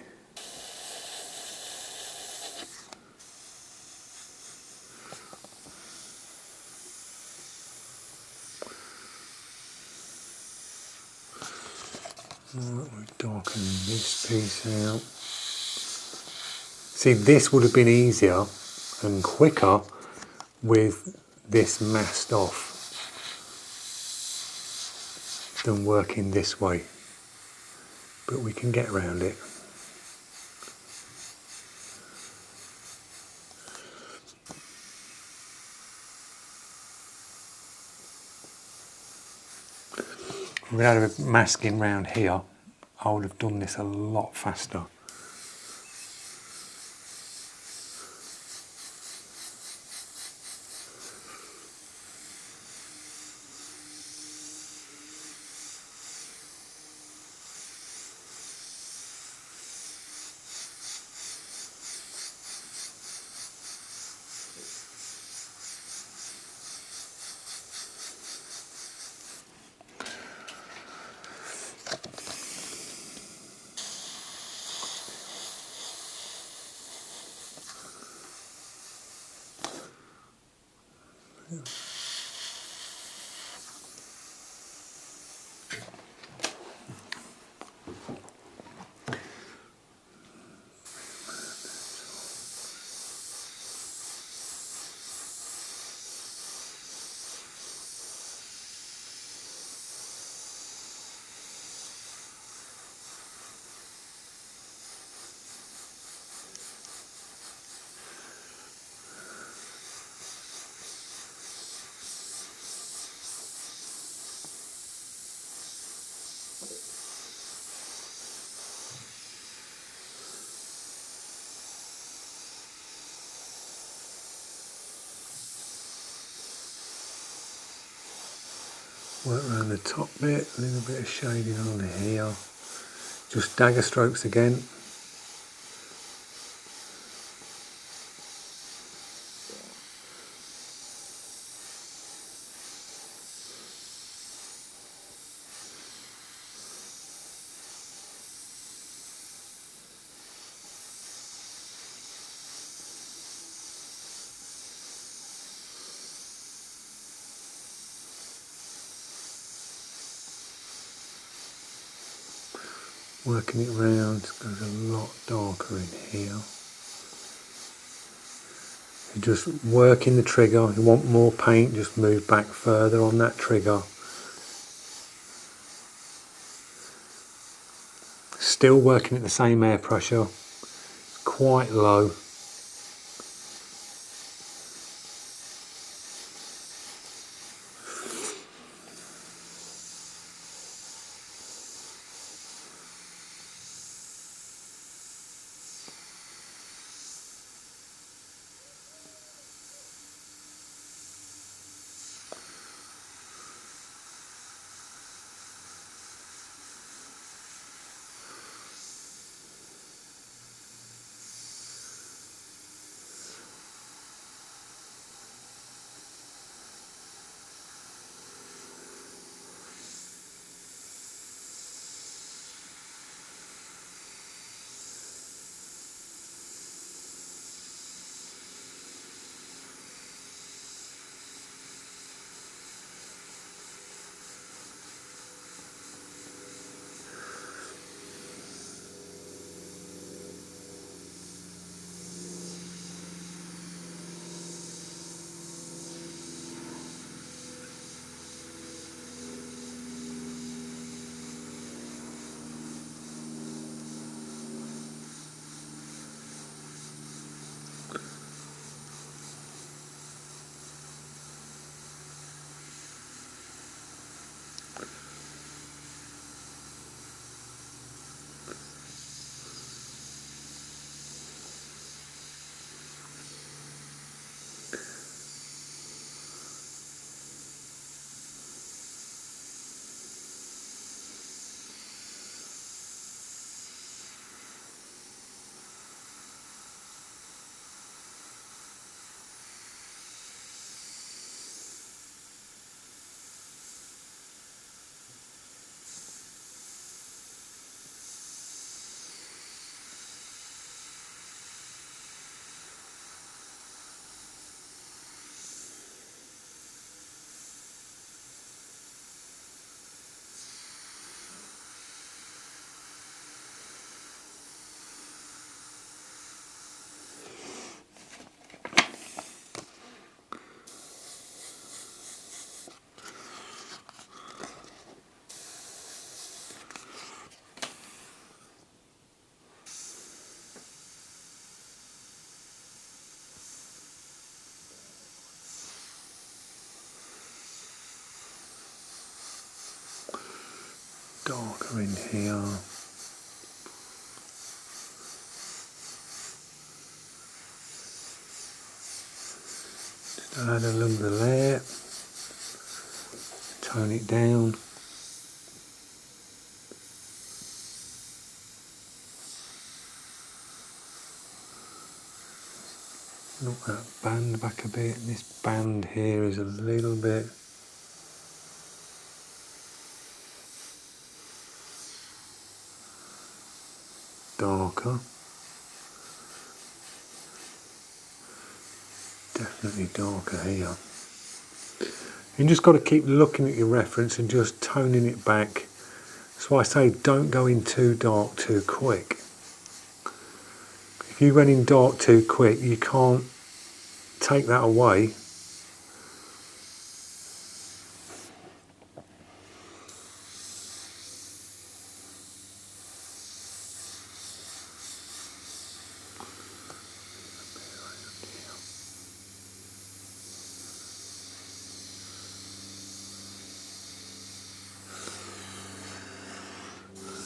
We're darkening this piece out. See, this would have been easier and quicker with this masked off than working this way, but we can get around it. If we had a masking round here, I would have done this a lot faster. Work around the top bit, a little bit of shading on here. Just dagger strokes again. Working it round, it goes a lot darker in here. You're just working the trigger. You want more paint, just move back further on that trigger. Still working at the same air pressure, quite low. darker in here. Just add a little bit there. Tone it down. Knock that band back a bit. This band here is a little bit darker. Definitely darker here. You just got to keep looking at your reference and just toning it back. That's why I say don't go in too dark too quick. If you went in dark too quick, you can't take that away.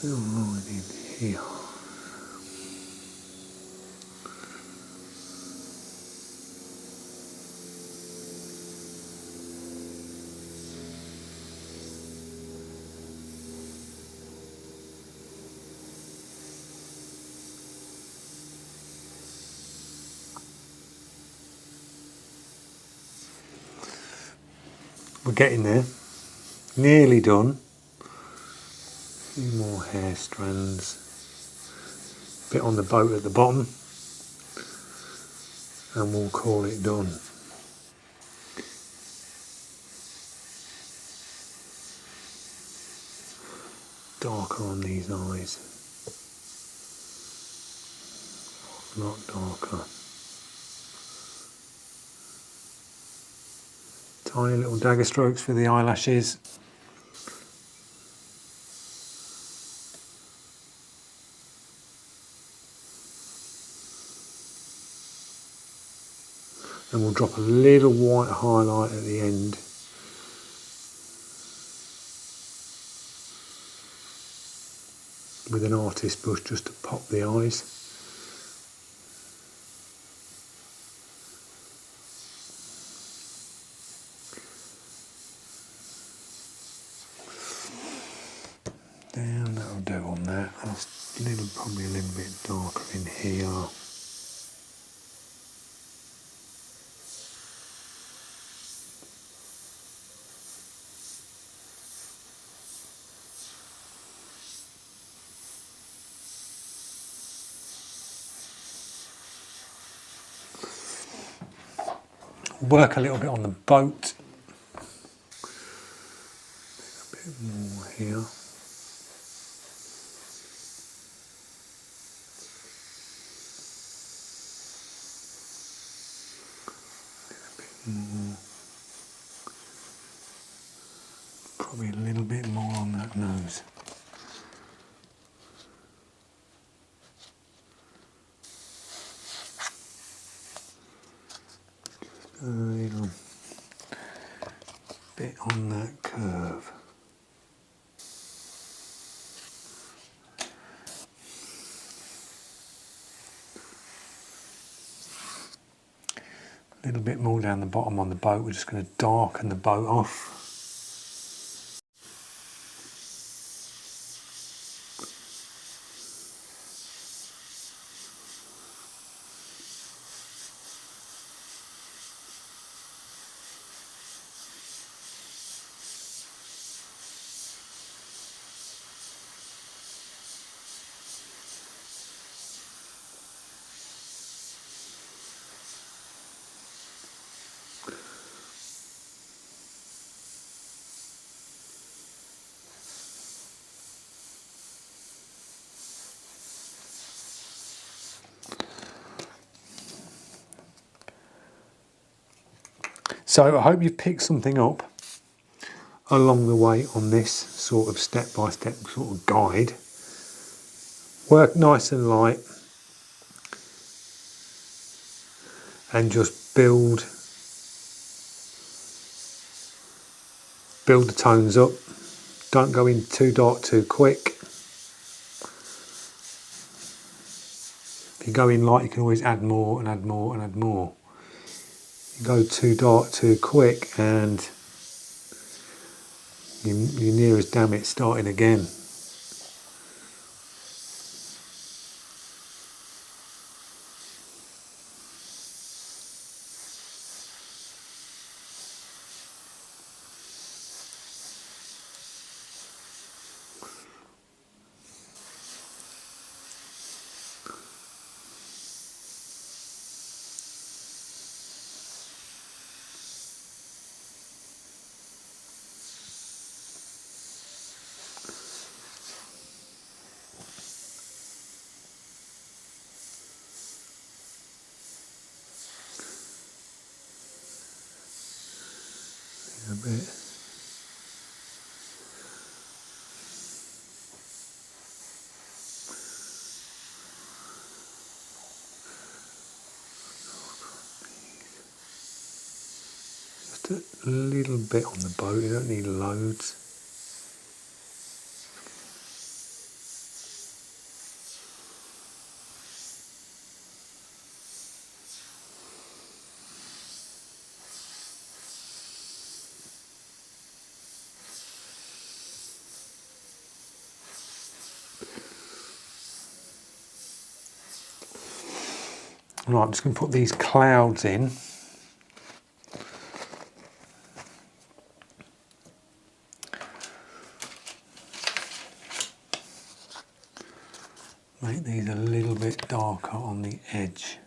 Little line in here. We're getting there. Nearly done. A few more hair strands. Bit on the boat at the bottom. And we'll call it done. Darker on these eyes. Not darker. Tiny little dagger strokes for the eyelashes. And we'll drop a little white highlight at the end. With an artist brush just to pop the eyes. Down, that'll do on that. Probably a little bit darker in here. Work a little bit on the boat. A bit more here. Probably a little bit more on that nose. Just a little bit on that curve. A little bit more down the bottom on the boat. We're just going to darken the boat off. So I hope you've picked something up along the way on this sort of step-by-step sort of guide. Work nice and light and just build the tones up Don't go in too dark too quick. If you go in light, you can always add more and add more and add more. You go too dark too quick and you're near as damn it starting again. A bit. Just a little bit on the boat, you don't need loads. Right, I'm just going to put these clouds in. Make these a little bit darker on the edge.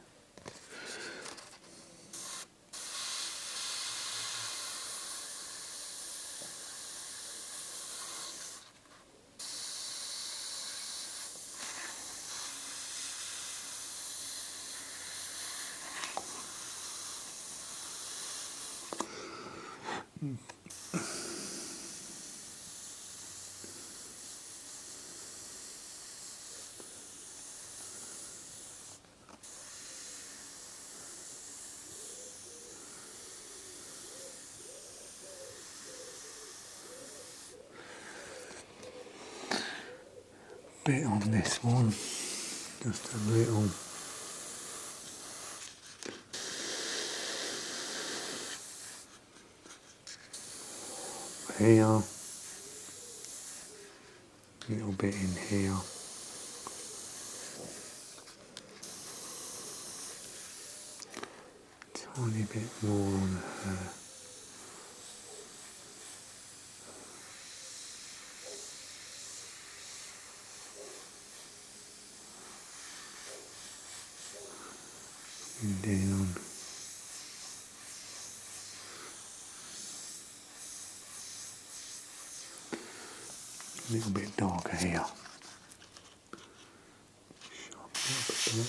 Bit on this one, just a little. Here, a little bit in here. Tiny bit more on her. And down. A little bit darker here. Sharpen it up a bit.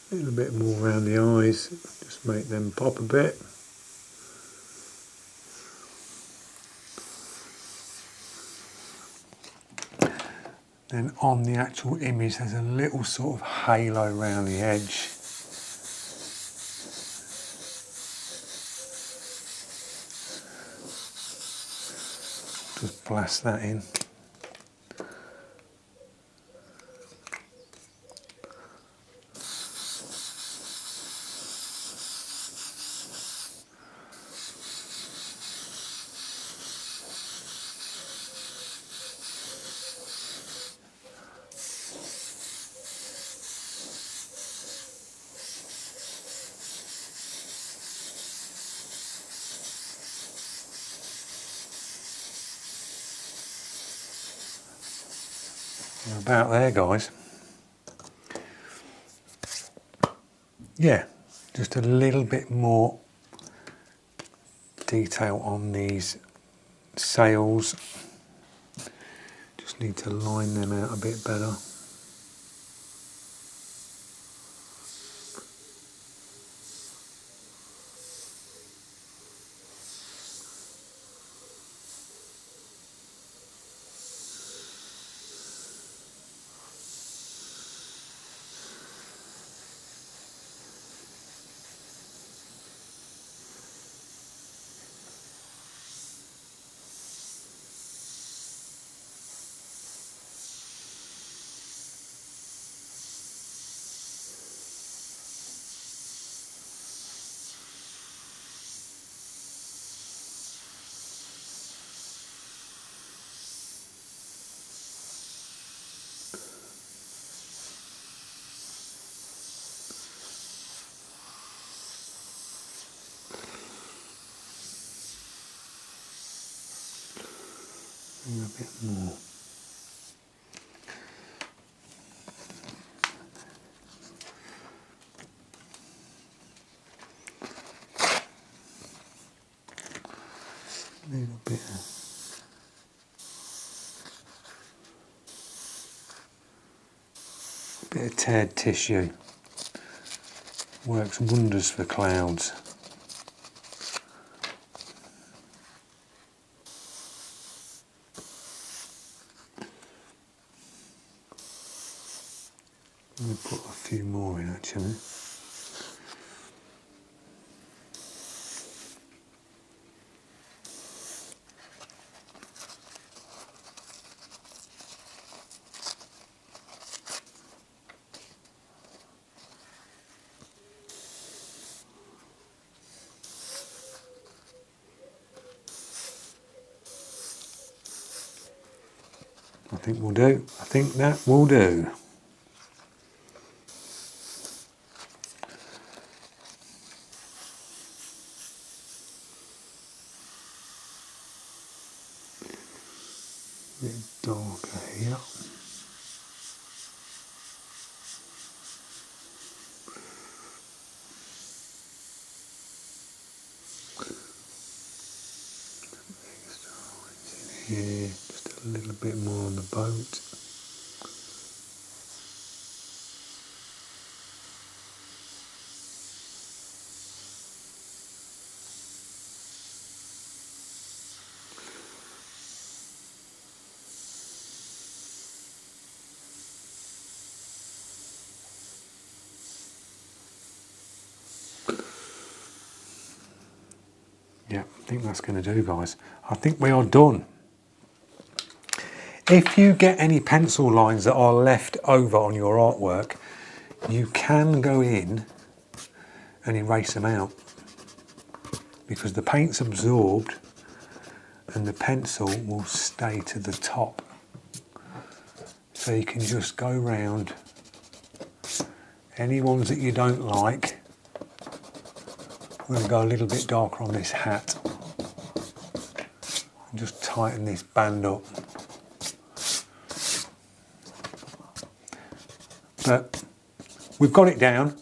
A little bit more around the eyes, just make them pop a bit. Then on the actual image there's a little sort of halo around the edge. Just blast that in. About there, guys. Yeah, just a little bit more detail on these sails. Just need to line them out a bit better. A bit more. A little bit. A bit of teared tissue works wonders for clouds. I'm going to put a few more in actually. I think we'll do. I think that will do. A bit darker here. Extra lines in here, just a little bit more on the boat. Yeah, I think that's going to do, guys. I think we are done. If you get any pencil lines that are left over on your artwork, you can go in and erase them out because the paint's absorbed and the pencil will stay to the top. So you can just go round any ones that you don't like. I'm going to go a little bit darker on this hat and just tighten this band up. But we've got it down.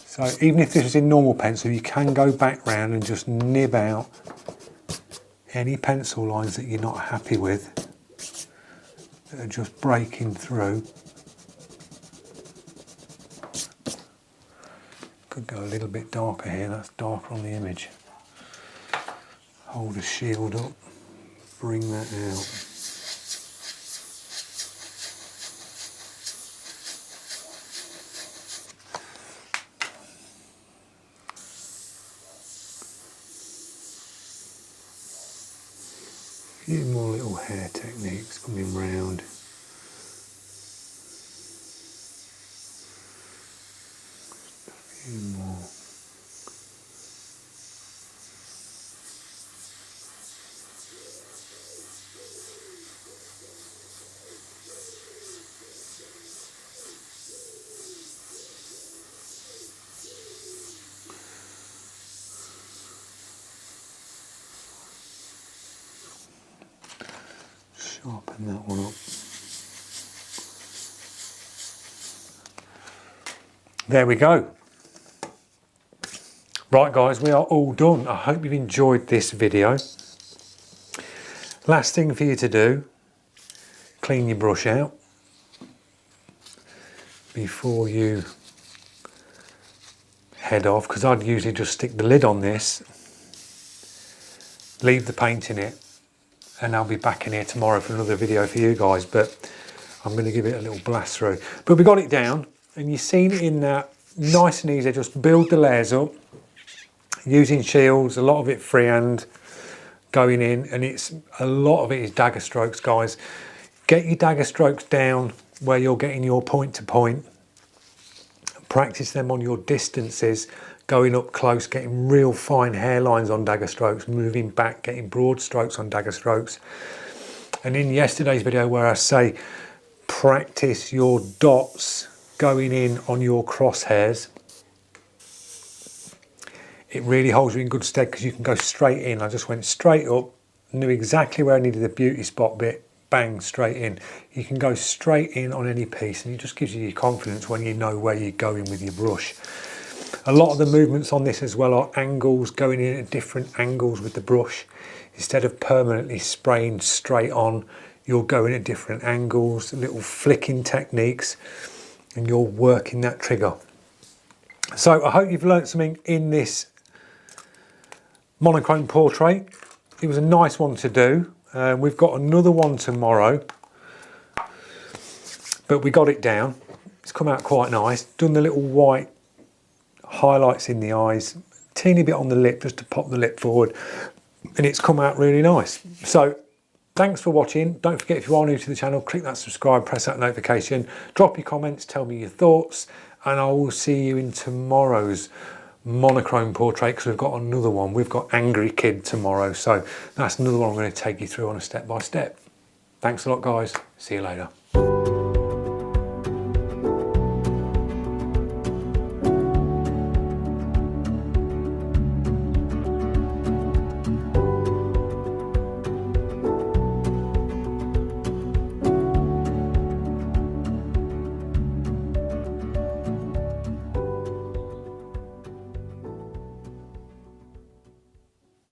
So even if this is in normal pencil, you can go back round and just nib out any pencil lines that you're not happy with, that are just breaking through. Could go a little bit darker here, that's darker on the image. Hold the shield up, bring that out. A few more little hair techniques coming round. A few more. Sharpen that one up. There we go. Right guys, we are all done. I hope you've enjoyed this video. Last thing for you to do, clean your brush out before you head off, because I'd usually just stick the lid on this, leave the paint in it, and I'll be back in here tomorrow for another video for you guys, but I'm going to give it a little blast through. But we got it down, and you've seen it in that nice and easy. Just build the layers up using shields, a lot of it freehand going in, and a lot of it is dagger strokes, guys. Get your dagger strokes down where you're getting your point to point. Practice them on your distances, going up close, getting real fine hairlines on dagger strokes, moving back, getting broad strokes on dagger strokes. And in yesterday's video where I say practice your dots going in on your crosshairs, it really holds you in good stead because you can go straight in. I just went straight up, knew exactly where I needed the beauty spot bit, bang, straight in. You can go straight in on any piece, and it just gives you your confidence when you know where you're going with your brush. A lot of the movements on this as well are angles, going in at different angles with the brush. Instead of permanently spraying straight on, you're going at different angles, little flicking techniques, and you're working that trigger. So I hope you've learned something in this monochrome portrait. It was a nice one to do. We've got another one tomorrow, but we got it down. It's come out quite nice. Done the little white highlights in the eyes, teeny bit on the lip just to pop the lip forward, and it's come out really nice. So thanks for watching. Don't forget, if you are new to the channel, click that subscribe, press that notification, drop your comments, tell me your thoughts, and I will see you in tomorrow's monochrome portrait, because we've got another one. We've got Angry Kid tomorrow, so that's another one I'm going to take you through on a step by step. Thanks a lot, guys. See you later.